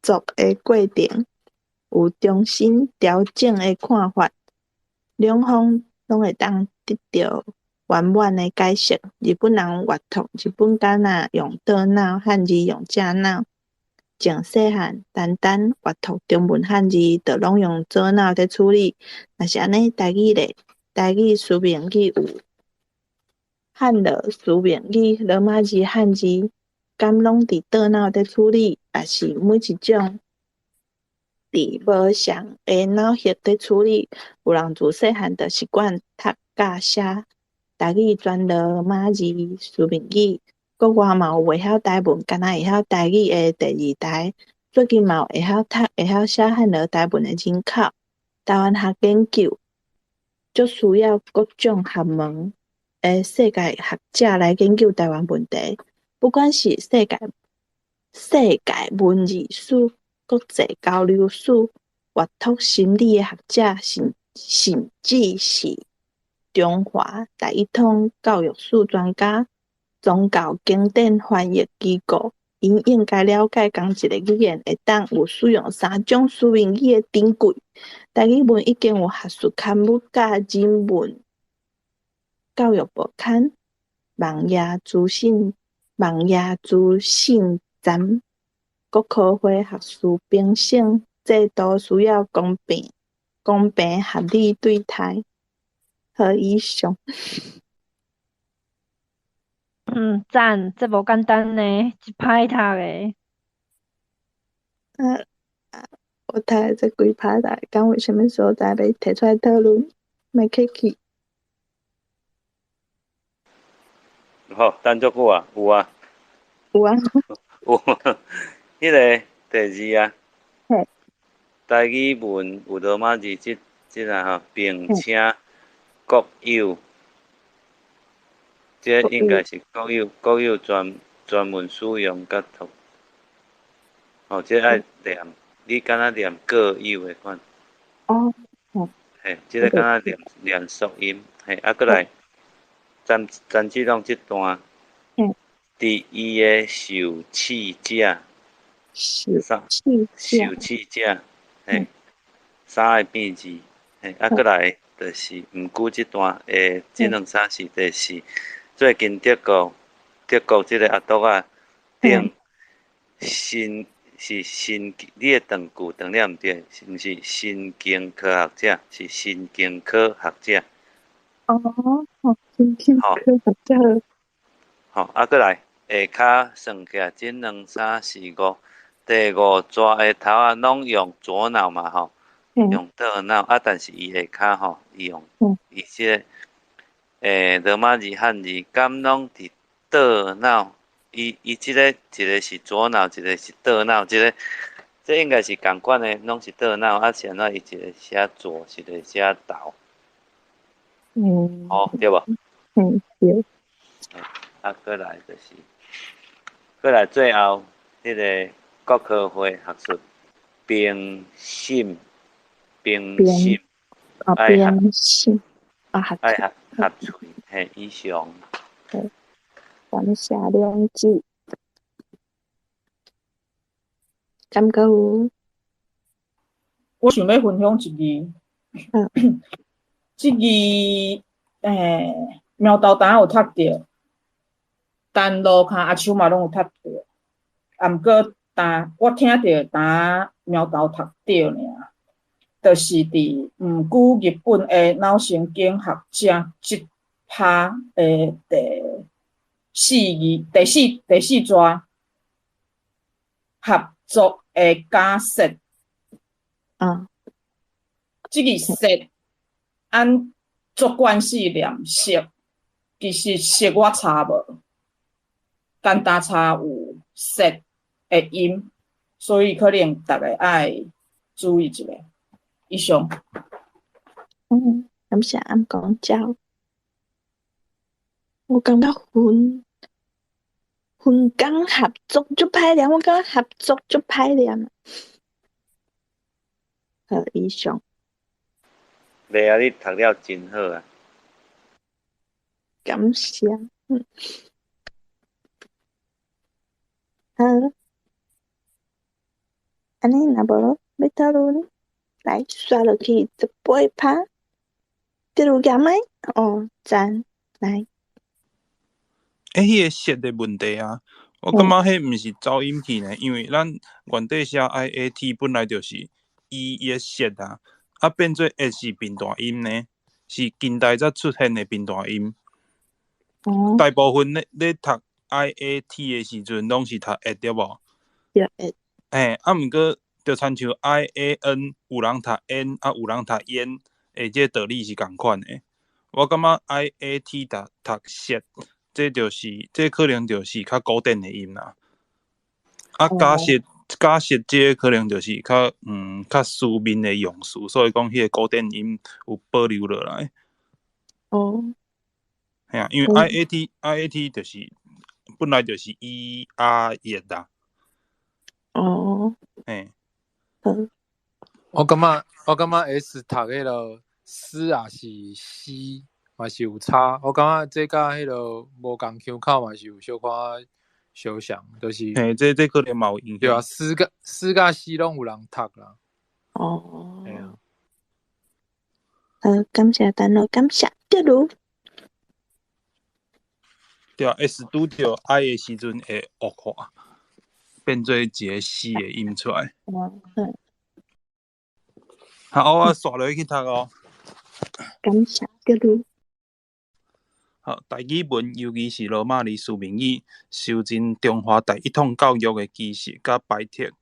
作的过程有重新调整的看法，两方拢会当得到圆满的解释。日本人阅读日本敢若用倒脑，汉字用正脑。从细汉单阅读中文汉字，就拢用左脑在处理。若是安尼，台语咧，台语书面语有汉字、书面语、罗马字、汉字，敢拢伫倒脑在处理，还是每一种伫无上的脑叶在处理？有人自细汉就习惯读甲写台语全罗马字书面语。国外嘛有袂晓台文，敢若会晓台语的第二代，最近嘛有会晓读、会晓写汉字台文的人口。台湾学研究足需要各种学门的世界学者来研究台湾问题，不管是世界文字史、国际交流史、阅读心理的学者，甚至是中华第一统教育史专家。宗教经典翻译机构，因应该了解同一个语言会当有使用3种书面语的典据。台语文已经有学术刊物甲人文教育报刊、网页资讯站、国科会学术评审制度需要公平合理对待。何以上？赞，这无简单呢，一歹读诶。我读这几歹读，讲为什么所在要提出来讨论，莫客气。好，等足久啊？有啊。有啊。有。迄个第2啊。嘿。台语文有罗马字即啊，并且国有。这应该是国有专门使用甲读。这爱念，你敢若念国有的款。哦，哦，嘿，即个敢若连续音，嘿，过来，詹志龙即段，伫伊诶受气者，受气者，嘿，三个变字，嘿，过来就是毋久即段诶，即两三是第四，最近德国即个阿dok啊，顶新。是神，你的长句长了毋对，毋是神经科学者，是神经科学者。神经科学者。好，过来下骹算起来，即两三四五，第五抓的头啊，拢用左脑嘛吼，用倒脑但是伊下骹吼，伊用伊即个罗马字汉字，敢拢伫倒脑，伊即个一个是左脑，一个是倒脑，这应该是共款的，拢是倒脑，是安怎伊一个写左，一个写倒，对无？对。过来就是，过来最后迄个国科会学术，冰心，爱合喙，嘿，以上。感谢两字，敢搁有？我想要分享一字，即字苗豆单有读着，但路骹阿秋嘛拢有读着，毋过我听着单苗豆读着尔，就是伫毋久日本的脑神经学者即拍的第四抓合作的假设。即个说，按做惯势念说，其实说我查无，简单查有说的音，所以可能大家爱注意一下。以上。感谢俺讲教。我感觉分工合作就歹念，我感觉合作就歹念。好，以上。袂啊，你读了真好啊！感谢。好，安尼若无要讨论，来刷落去18趴，第二个麦赞来。迄个舌的问题啊，我感觉迄毋是走音去呢，因为咱原底写 IAT 本来就是伊的舌啊，变做 S 是变大音呢，是近代才出现的变大音。大部分咧读 IAT 的时阵，拢是读 A 对无？对。毋过就亲像 IAN 有人读 N 有人读 N， 即个道理是共款的。我感觉 IAT 读舌。这可能就是较古典的音啦。假设这可能就是较书面的用词，所以讲迄个古典音有保留落来。系啊，因为 IAT 就是本来就是 ER 啦。我感觉 S 读迄落诗也是诗。嘛是有差，我感觉这甲迄落无共腔口嘛是有小可相像，就是。这可能嘛有影响。对啊，诗甲诗拢有人读啦。系啊。感谢丹罗，感谢对如。对啊 ，S 拄着 I 的时阵会恶化，变做一个诗的音出来。好，我刷落去读哦。感谢对如。好，台语文，尤其是罗马尼书名语，收进中华第一统教育的基石甲摆帖。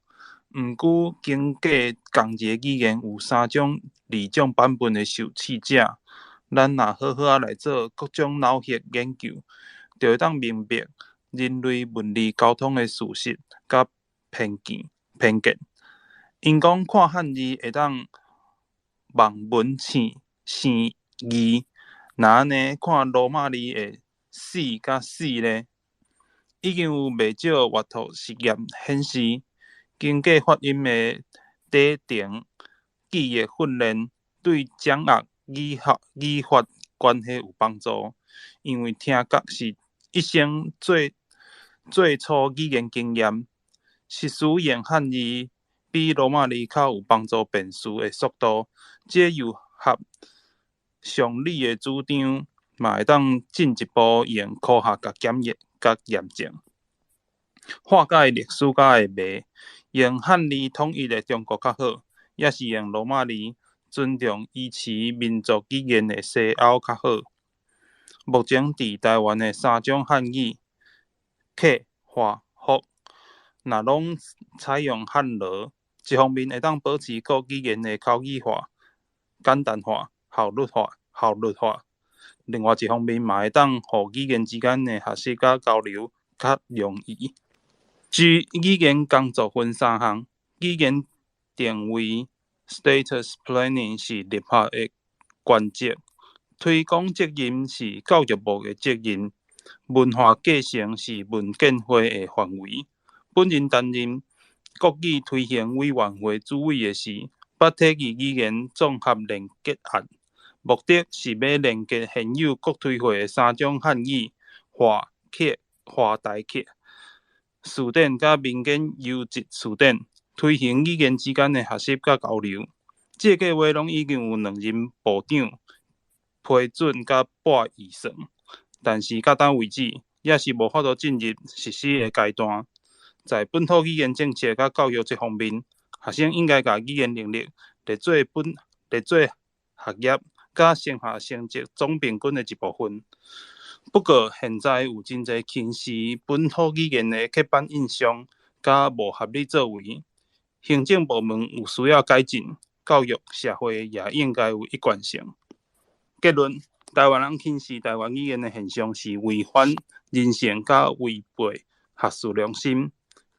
毋过，经过同一个语言有3种、2种版本的受试者，咱若好好来做各种脑血研究，就会当明白人类文理沟通的事实甲偏见。因讲看汉字会当望文生义。若安尼看罗马字的死甲死呢，已经有袂少阅读实验显示，经过发音的底定，记的训练对掌握语法关系有帮助，因为听觉是一生最初语言经验。实施用汉字比罗马字较有帮助辨识的速度，这又合常理的主张，嘛会当进一步用科学甲验证。化解历史家的谜，用汉字统一的中国较好，也是用罗马字尊重依持民族语言的西欧较好。目前伫台湾的三种汉语客、华、福，若拢采用汉罗，一方面会当保持各语言的口语化、简单化、效率化；另外一方面嘛会当互语言之间的学习甲交流较容易。据语言工作分三项，语言定位 （status planning） 是立法的关键，推广责任是教育部的责任，文化继承是文建会的范围。本人担任国语推行委员会主委的是八体语言综合连结案，目的是要连结现有国推会的三种汉语：华客、华台客。词典甲民间优质词典，推行语言之间的学习甲交流。这计划拢已经有2任部长批准甲拨预算，但是到当为止，也是无法度进入实施的阶段。在本土语言政策甲教育这方面，学生应该把语言能力列做学业甲升学成绩总平均的一部分。不过，现在有真侪轻视本土语言的刻板印象，甲无合理作为，行政部门有需要改进，教育社会也应该有一贯性。结论：台湾人轻视台湾语言的现象是违反人性甲违背学术良心。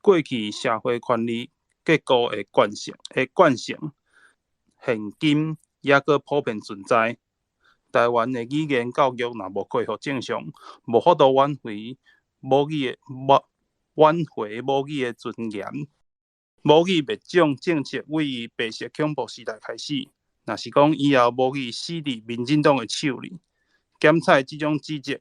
过去社会权力结构的惯性，现今也阁普遍存在。台湾的语言教育若无恢复正常，无法度挽回母语的尊严。母语灭种政策为白色恐怖时代开始，若是讲以后母语死伫民进党的手里，检采这种指责，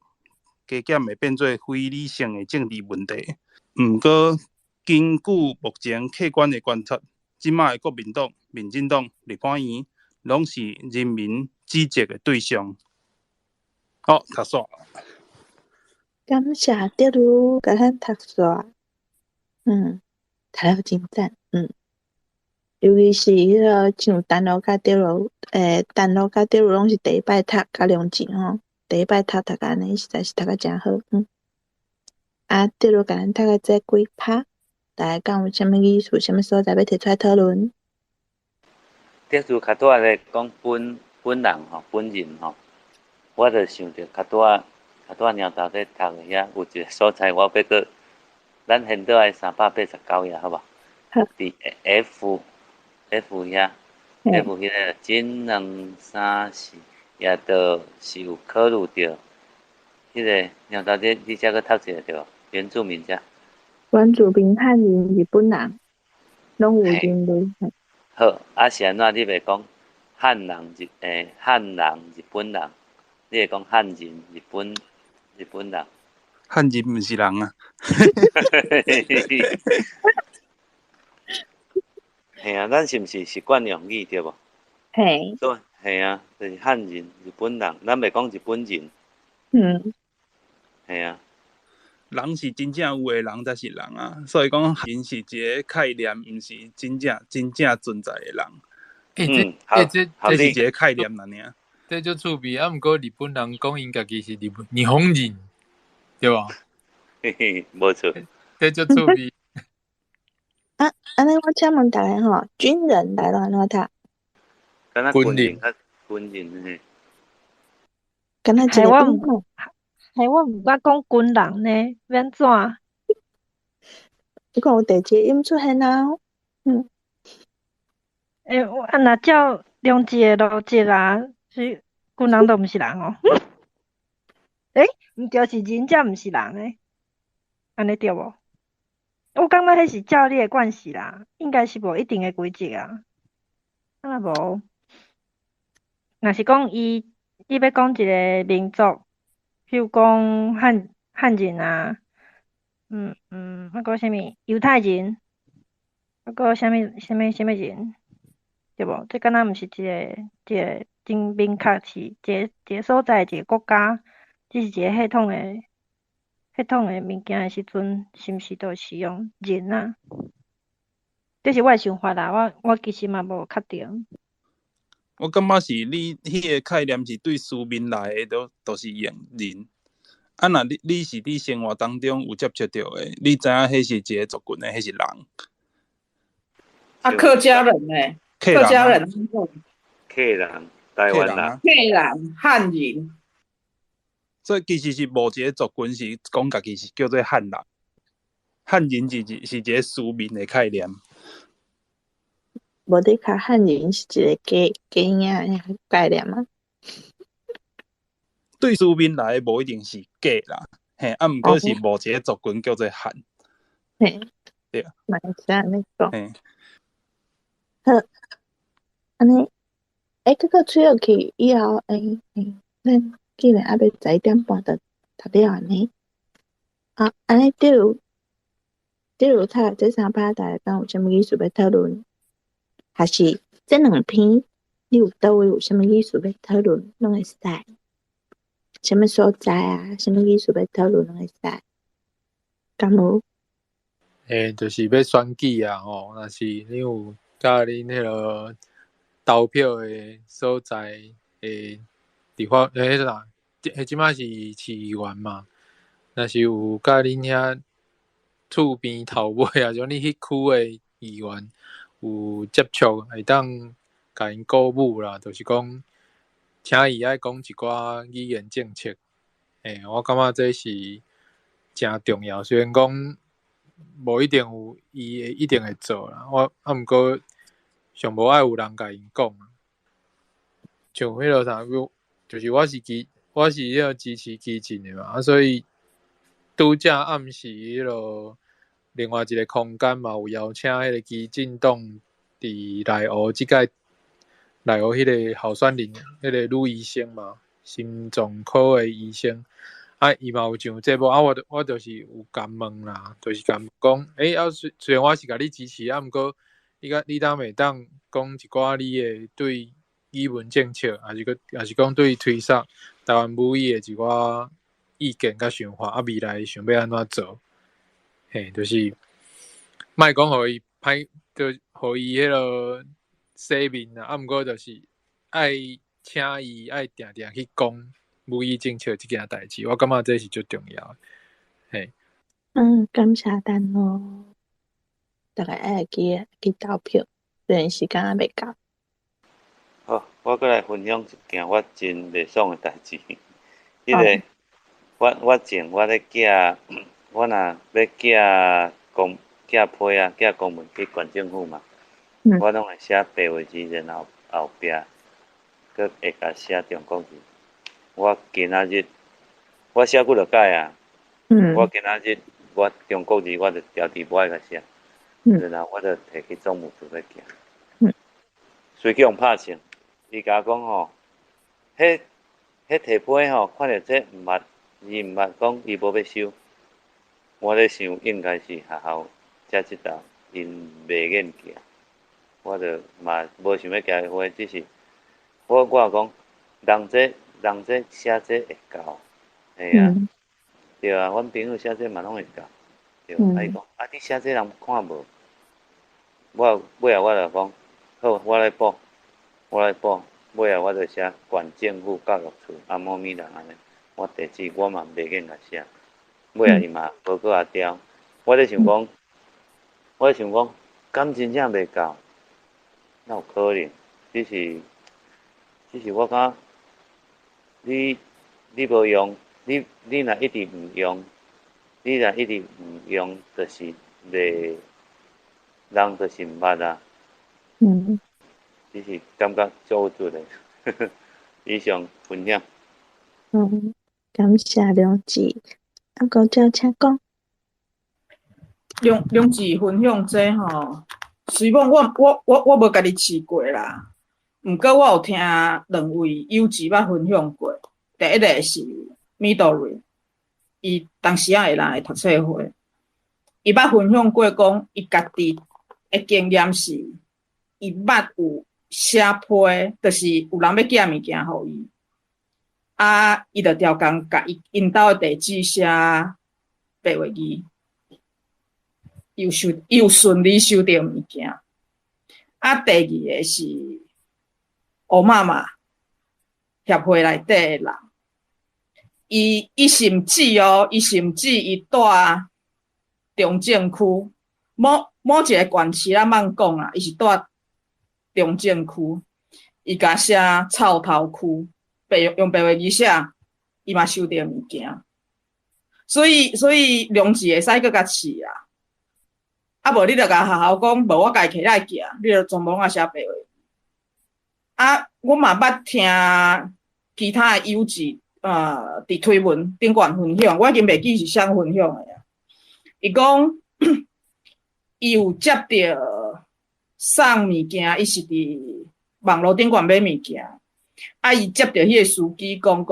加减会变做非理性的政治问题。毋过，根据目前客观的观察，即卖的国民党、民进党、立法院，拢是人民指责的对象。好，读煞。感谢德鲁甲咱读煞，读了真赞，尤其是迄个像丹路甲德鲁，拢是第一摆读甲良情吼，第一摆读安尼实在是读甲真好，德鲁甲咱读个这几趴，大家讲有啥物意思、啥物所在要提出来讨论？德鲁较多咧讲本人吼，本人吼，我就想着较多鸟头咧读的遐有一个所在，我要个咱现在的389页，好无？伫 F 遐 ，F 迄个1、2、3、4也都是有考虑着。迄个鸟头你则个读一下对无？原住民者。原住民、汉人、日本人，拢有人类。好，是安怎？你袂讲汉人日本人，你会讲汉人日本人。汉人毋是人啊。嘿啊，咱是毋是习惯用语对无？嘿。对，嘿啊，就是汉人日本人，咱袂讲日本人。嘿啊。人是真正有诶人才是人啊，所以讲人是一个概念，毋是真正存在诶人。这是一个概念尔。这就趣味啊！毋过日本人讲因家己是日本人，对吧？嘿嘿，无错。这就趣味。安尼我请问大家吼，军人来了安怎读？敢若军人嘿。敢若一个兵。我毋捌讲军人呢，要安怎？你看有第一个音出现啊？若照量子的逻辑啊，是军人都毋是人哦。毋对，是人才毋是人诶，安尼对无？我感觉迄是照你的惯势啦，应该是无一定的规则啊。若无，若是讲你要讲一个民族，譬如讲汉人啊，还佫啥物犹太人，还佫啥物人，对无？这敢若毋是一个真明确是一个所在一个国家，只是一个系统的物件的时阵，是毋是都是用人啊？这是我的想法啦，我其实嘛无确定。我感觉是你迄个概念是对书面来的都是用人。啊，若你是伫生活当中有接触到的，你知影迄是一个族群的，迄是人。啊，客家人呢？客家人，客人，台湾人，客人，汉人。所以其实是无一个族群是讲家己是叫做汉人，汉人是一个书面的概念。无得卡汉人是一个假名概念吗？对书面来无一定是假啦，嘿，啊，毋过是无一个族群叫做汉。嘿，对，嘛是安尼讲。嘿，好，安尼，结果吹落去以后，咱既然还要11:30就读了安尼，啊，安尼第二册这3趴大家敢有啥物意思要讨论？还是这2篇你有倒位有啥物意思要讨论，拢会使。什么所在啊？什么意思要讨论拢会使。敢有？就是要选举啊，吼，若是你有甲恁迄个投票的所在的地方，啥？即摆是市议员嘛？若是有甲恁遐厝边头尾啊，像你迄区的议员有接触，会当甲因鼓舞啦，就是讲，请伊爱讲一寡语言政策。我感觉这是真重要，虽然讲无一定有伊会一定会做啦，毋过上无爱有人甲因讲。像迄落啥，就是我是迄个支持基进的嘛，所以拄则暗时迄落另外一个空间嘛，有邀请迄个基进党伫内湖即届内湖迄个候选人，迄个女医生嘛，心脏科的医生，伊嘛有上节目，我就是有甲问啦，就是甲讲，虽然我是甲你支持，毋过你当袂当讲一寡你的对语文政策，还是讲对推动台湾母语的一寡意见甲想法，未来想要安怎做？就是莫讲互伊歹，就互伊迄落洗面啊，毋过就是爱请伊爱定定去讲母语政策即件代志，我感觉这是最重要的。感谢咱咯，大家爱去投票，虽然时间还未到。好，我过来分享一件我真袂爽的代志。迄个，我前我咧寄，我若要寄批啊，寄公文去县政府嘛，我拢会写白话字，然后后壁，佮会甲写中国字。我今仔日，我写几落摆啊。我今仔日，我中国字我就调伫无爱甲写，然后我就摕去总务处要寄。随去用拍枪。伊甲我讲吼，迄提批吼，看着这毋捌，伊毋捌讲伊无要收。我咧想应该是学校遮即搭因袂愿寄，我就嘛无想要寄批，只是我也讲，人这写这会教，嘿啊，对啊，阮朋友写这嘛拢会教，对，伊讲你写这人看无，尾啊我就讲，好，我来补。尾啊，我就写县政府教育处阿某咪人安尼，我地址我嘛袂瘾甲写。尾啊，伊嘛无搁也调。我咧想讲，敢真正袂够？哪有可能？只是我感觉你无用，你若一直毋用，就是袂人就是毋捌啊。只是感觉做有准的，以上分享。感谢梁志，高照请讲。梁志分享这吼，虽然我无家己试过啦，毋过我有听两位友姊捌分享过，第一个是Midori，伊当时会来读册会，伊捌分享过讲，伊家己的经验是，伊捌有写批，就是有人要寄物件互伊，伊就调工甲因兜的地址写白话字，又顺利收到物件。第二个是欧妈妈协会内底的人，伊甚至伊住中正区，某一个县市咱莫讲啦，伊是住中正区，伊甲写草头区，用白话字写，伊嘛收到物件，所以良知会使搁较试啦。无你著甲学校讲，无我家己起来寄，你著全部拢写白话字。我嘛捌听其他的友姊伫推文顶悬分享，我已经袂记是谁分享的啊。伊讲伊有接到送物件，伊是伫网络顶悬买物件，伊接到迄个司机讲，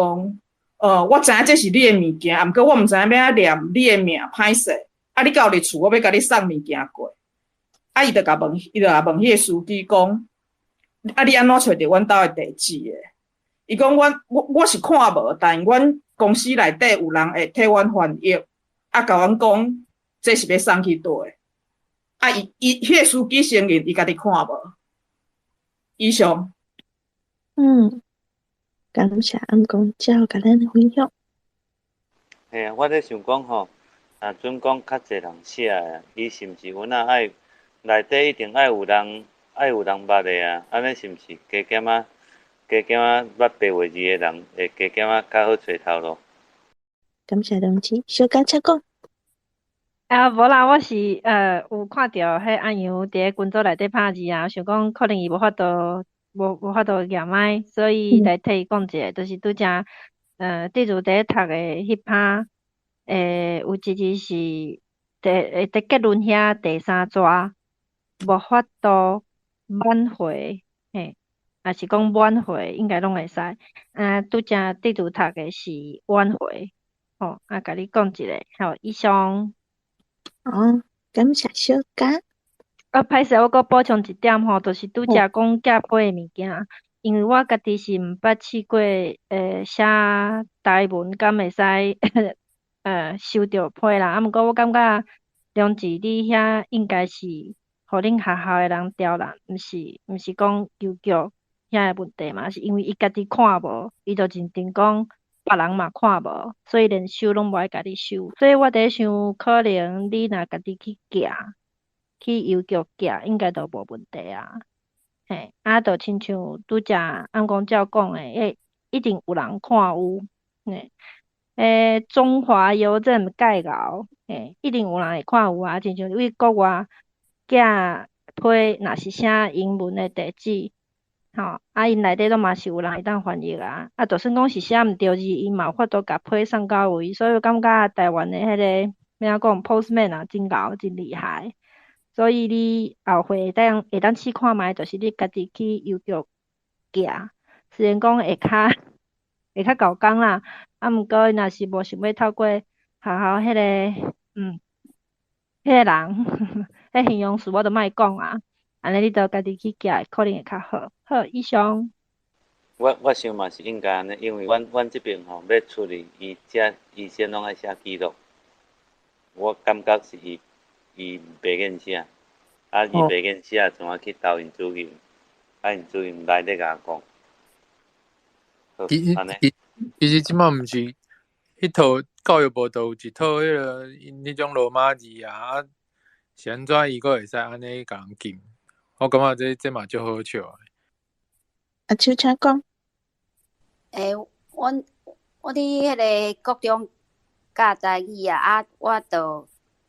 我知影这是你的物件，毋过我毋知影要怎念你的名，歹势。你到你厝，我要甲你送物件过。伊就甲问迄个司机讲，你安怎找着阮兜的地址的？伊讲我是看无，但阮公司内底有人会替阮翻译，甲阮讲这是要送去倒的。迄个司机承认伊家己看无。以上。感谢暗公照甲咱分享。嘿啊，我咧想讲吼。准讲较侪人写的，伊是毋是阮爱内底一定爱有人捌的啊？安尼是毋是加减捌白话字的人会加减较好找头路？感谢同志，小甲请讲。无啦，我是有看到迄阿杨伫工作内底拍字啊，想讲可能伊无法度验麦，所以来替伊讲一下，就是拄则地主伫读的迄趴。有一字是伫结论遐第三抓，无法度挽回，也是讲挽回，应该拢会使。拄则地主读的是挽回，甲你讲一下，好，以上。感谢小甲。歹势，我阁补充一点吼，就是拄则讲寄批的物件，因为我家己是毋捌试过写台文，敢会使。收到批啦，毋过我感觉良知你遐应该是互恁学校的人调啦，毋是讲邮局遐的问题嘛，是因为伊家己看无，伊就认定讲别人嘛看无，所以连收拢无爱家己收。所以我伫想，可能你若家己去寄，去邮局寄，应该都无问题啊。就亲像拄则暗公照讲的，一定有人看有，中华邮政概稿，一定有人会看有啊，亲像为国外寄批，若是写英文的地址，因内底都嘛是有人会当翻译啊。就算讲是写毋对字，因嘛有法度甲批送到位，所以我感觉台湾的迄个要怎讲 postman 啊，真贤真厉害。所以你后会当试看觅，就是你家己去邮局寄，虽然讲会较搞工啦。毋过若是无想要透过学校迄个人，迄形容词我都莫讲啊。安尼你著家己去寄，可能会较好。好，以上。我想嘛是应该安尼，因为阮这边吼要处理伊先拢爱写记录，我感觉是伊袂愿写，伊袂愿写，怎啊去投因主任，因主任来咧甲我讲。安尼。其实即摆毋是迄套教育部都有一套迄种罗马字啊，是安怎伊阁会使安尼甲人禁？我感觉这嘛足好笑的。秋请讲。我伫迄个国中教台语啊，我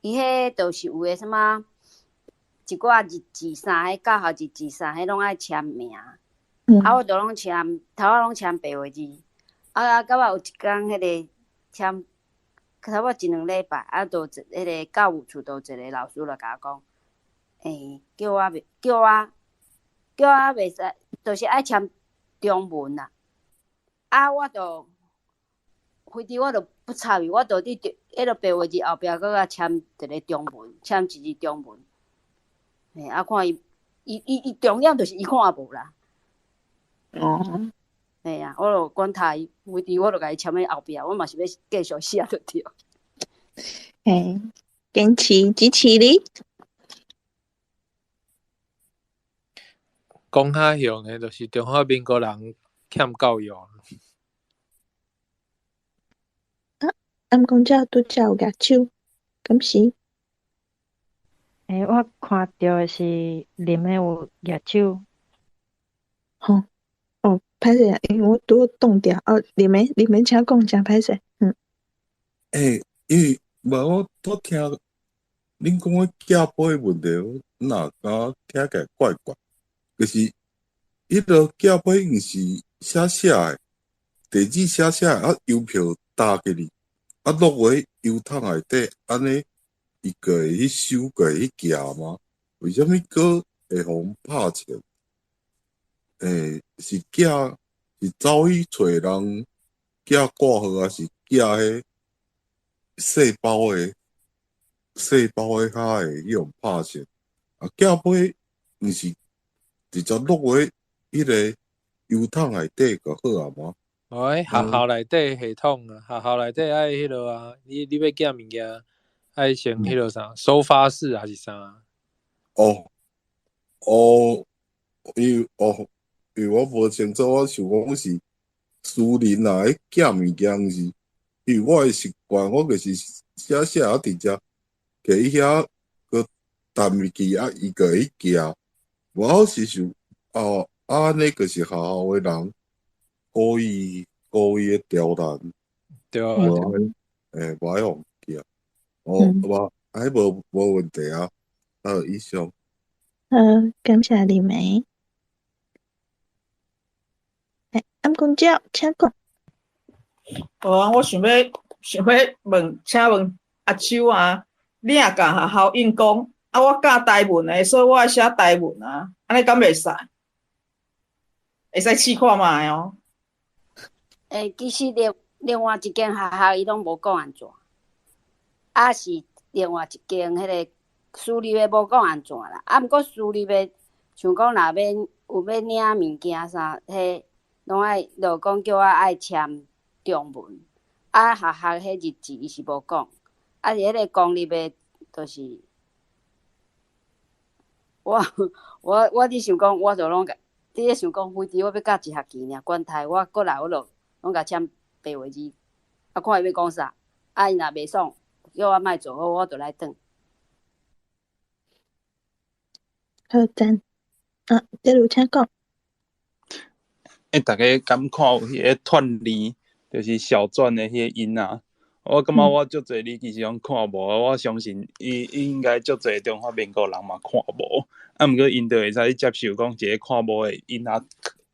伊迄就是有诶什么一寡日字啥，迄教校日字啥，迄拢爱签名。我就拢签，头仔拢签白话字。到尾有一工，迄个签差不多一两礼拜，就迄个教务处都一个老师就甲我讲，叫我袂使，就是爱签中文啦。啊，我就非得我就不参与，我就伫迄个白话字后壁搁甲签一个中文，签一字中文。嘿，啊，看伊重点就是伊看无啦。哦。嘿啊，我就管他伊，非得我就甲伊签喺后壁，我嘛是要继续写就对。嘿，坚持支持你。讲较凶的，就是中华民国人欠教育。毋讲遮拄则有举手，敢是？我看到的是林的有举手。吼，哦，歹势啊，因为我拄冻掉。哦，你们请讲，真歹势。因为我拄听恁讲个寄杯的问题，我哪敢听起来怪怪，就是迄落寄杯毋是写的，地址写的，啊邮票打给你，啊落回邮筒内底，安尼伊个会去收，个会去寄吗？为什么个会互拍钱？是寄是走去找人寄挂号，还是寄迄细包的遐会用拍钱？啊，寄杯毋是直接落回迄个邮筒内底就好啊吗？学校内底系统啊，学校内底爱迄落啊，你要寄物件，爱先迄落啥收发室还是啥？因为我无清楚，我想讲是私人啊，寄物件毋是，因为我的习惯，我就是写啊直接摕伊遐个弹入去啊，伊个会寄。我是想安尼就是学校的人故意的刁难，对啊，无爱互寄。无问题啊。以上。感谢你们。毋讲遮，请讲。我想要问，请问阿秋啊，你也教学校用讲，我教台文的，所以我爱写台文啊，安尼敢袂使？会使试看卖哦。其实另外一间学校伊拢无讲安怎，啊是另外一间迄个私立的无讲安怎啦。啊，毋过私立的像讲若要有要领物件啥，迄拢爱就讲叫我爱签中文。啊，学校迄日字伊是无讲，啊是迄个公立的，就是我伫想讲，我就拢伫咧想讲，非得我要教一学期尔，管他，我过来我就拢甲签白话字，啊看伊要讲啥，啊伊若袂爽，叫我莫做好，我就来转。好赞！接如请讲。大家敢看有迄个串字，就是小篆的迄个音啊？我感觉我足侪字其实拢看无，我相信伊应该足侪中华民国人嘛看无，啊，毋过因就会使接受讲一个看无的音啊，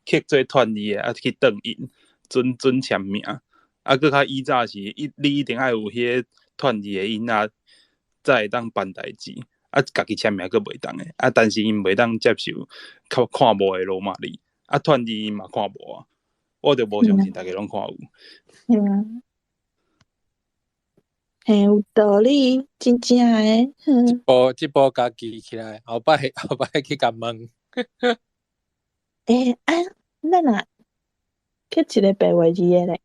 刻做串字的啊去转音，准签名，啊，搁较以早是你一定爱有迄个串字的音啊，才会当办代志，啊，家己签名搁袂当的，啊，但是因袂当接受看无的罗马字，啊，串字因嘛看无啊，我就无相信大家拢看有。嘿，有道理，真正诶。这步家记起来，后摆去甲问。咱若刻一个白话字诶咧。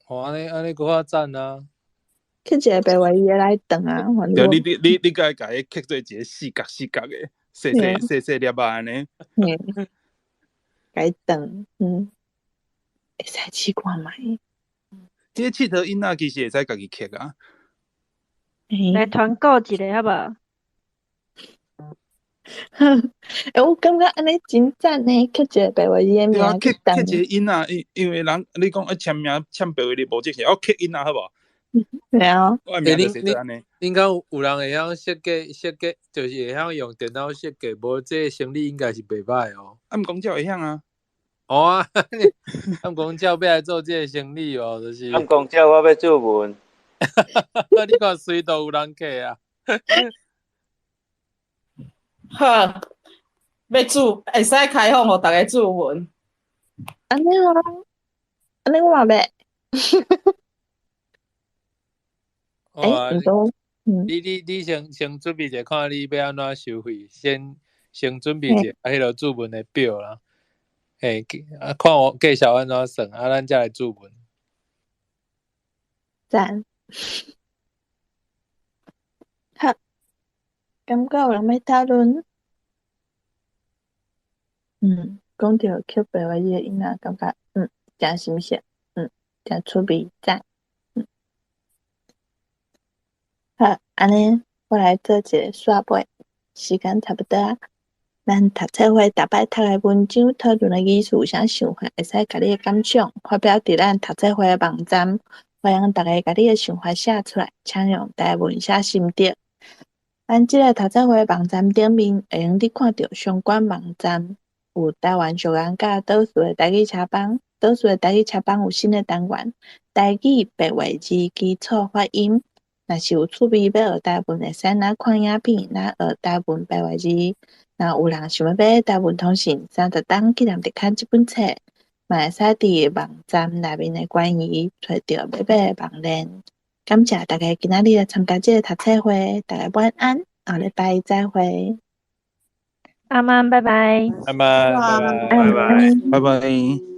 安尼搁较赞啊！刻一个白话字来转啊，对，你甲伊刻做一个四角诶，细粒啊安尼。改转，会使试看觅。这个佚佗音仔其实会使家己刻啊。来团购一个好无？我感觉安尼真赞呢，刻一个白话字诶名刻一个音仔，因为人你讲签名签白话字无即个，刻音仔好无？对啊。我名就写做安尼。应该有人会晓设计，就是会晓用电脑设计，无这生理应该是袂歹哦。毋讲照会晓啊。啊，毋讲照要来做这个生理哦，就是。毋讲照我要做文。你看随都有人刻啊。好，要注会使开放互大家注文。安尼哦，安尼我嘛袂。哇，毋过，你先准备者，看你要安怎收费，先准备者迄个注文的表啦。看我介绍安怎算，咱才来注文。赞。好，感觉有人要讨论。讲到曲白话语的囡仔，感觉真新鲜，真趣味，赞。好，安尼我来做一个刷尾，时间差不多啊。咱读册会逐摆读的文章讨论的意思有啥想法，会使甲你的感想发表伫咱读册会的网站，欢迎大家甲你的想法写出来，请用台文写心得。咱即个读册会网站顶面会用你看到相关网站，有台湾俗言甲倒数的台语车帮，倒数的台语车帮有新的单元，台语白话字基础发音。若是有趣味要学台文，会使哪看影片，哪学台文白话字。若有人想要买台文通信30档纪念日刊这本册，嘛会使伫网站内面的关于找到要买的网链。感谢大家今仔日来参加这个读册会，大家晚安，下礼拜再会。阿曼，拜拜。拜拜，拜拜，拜拜。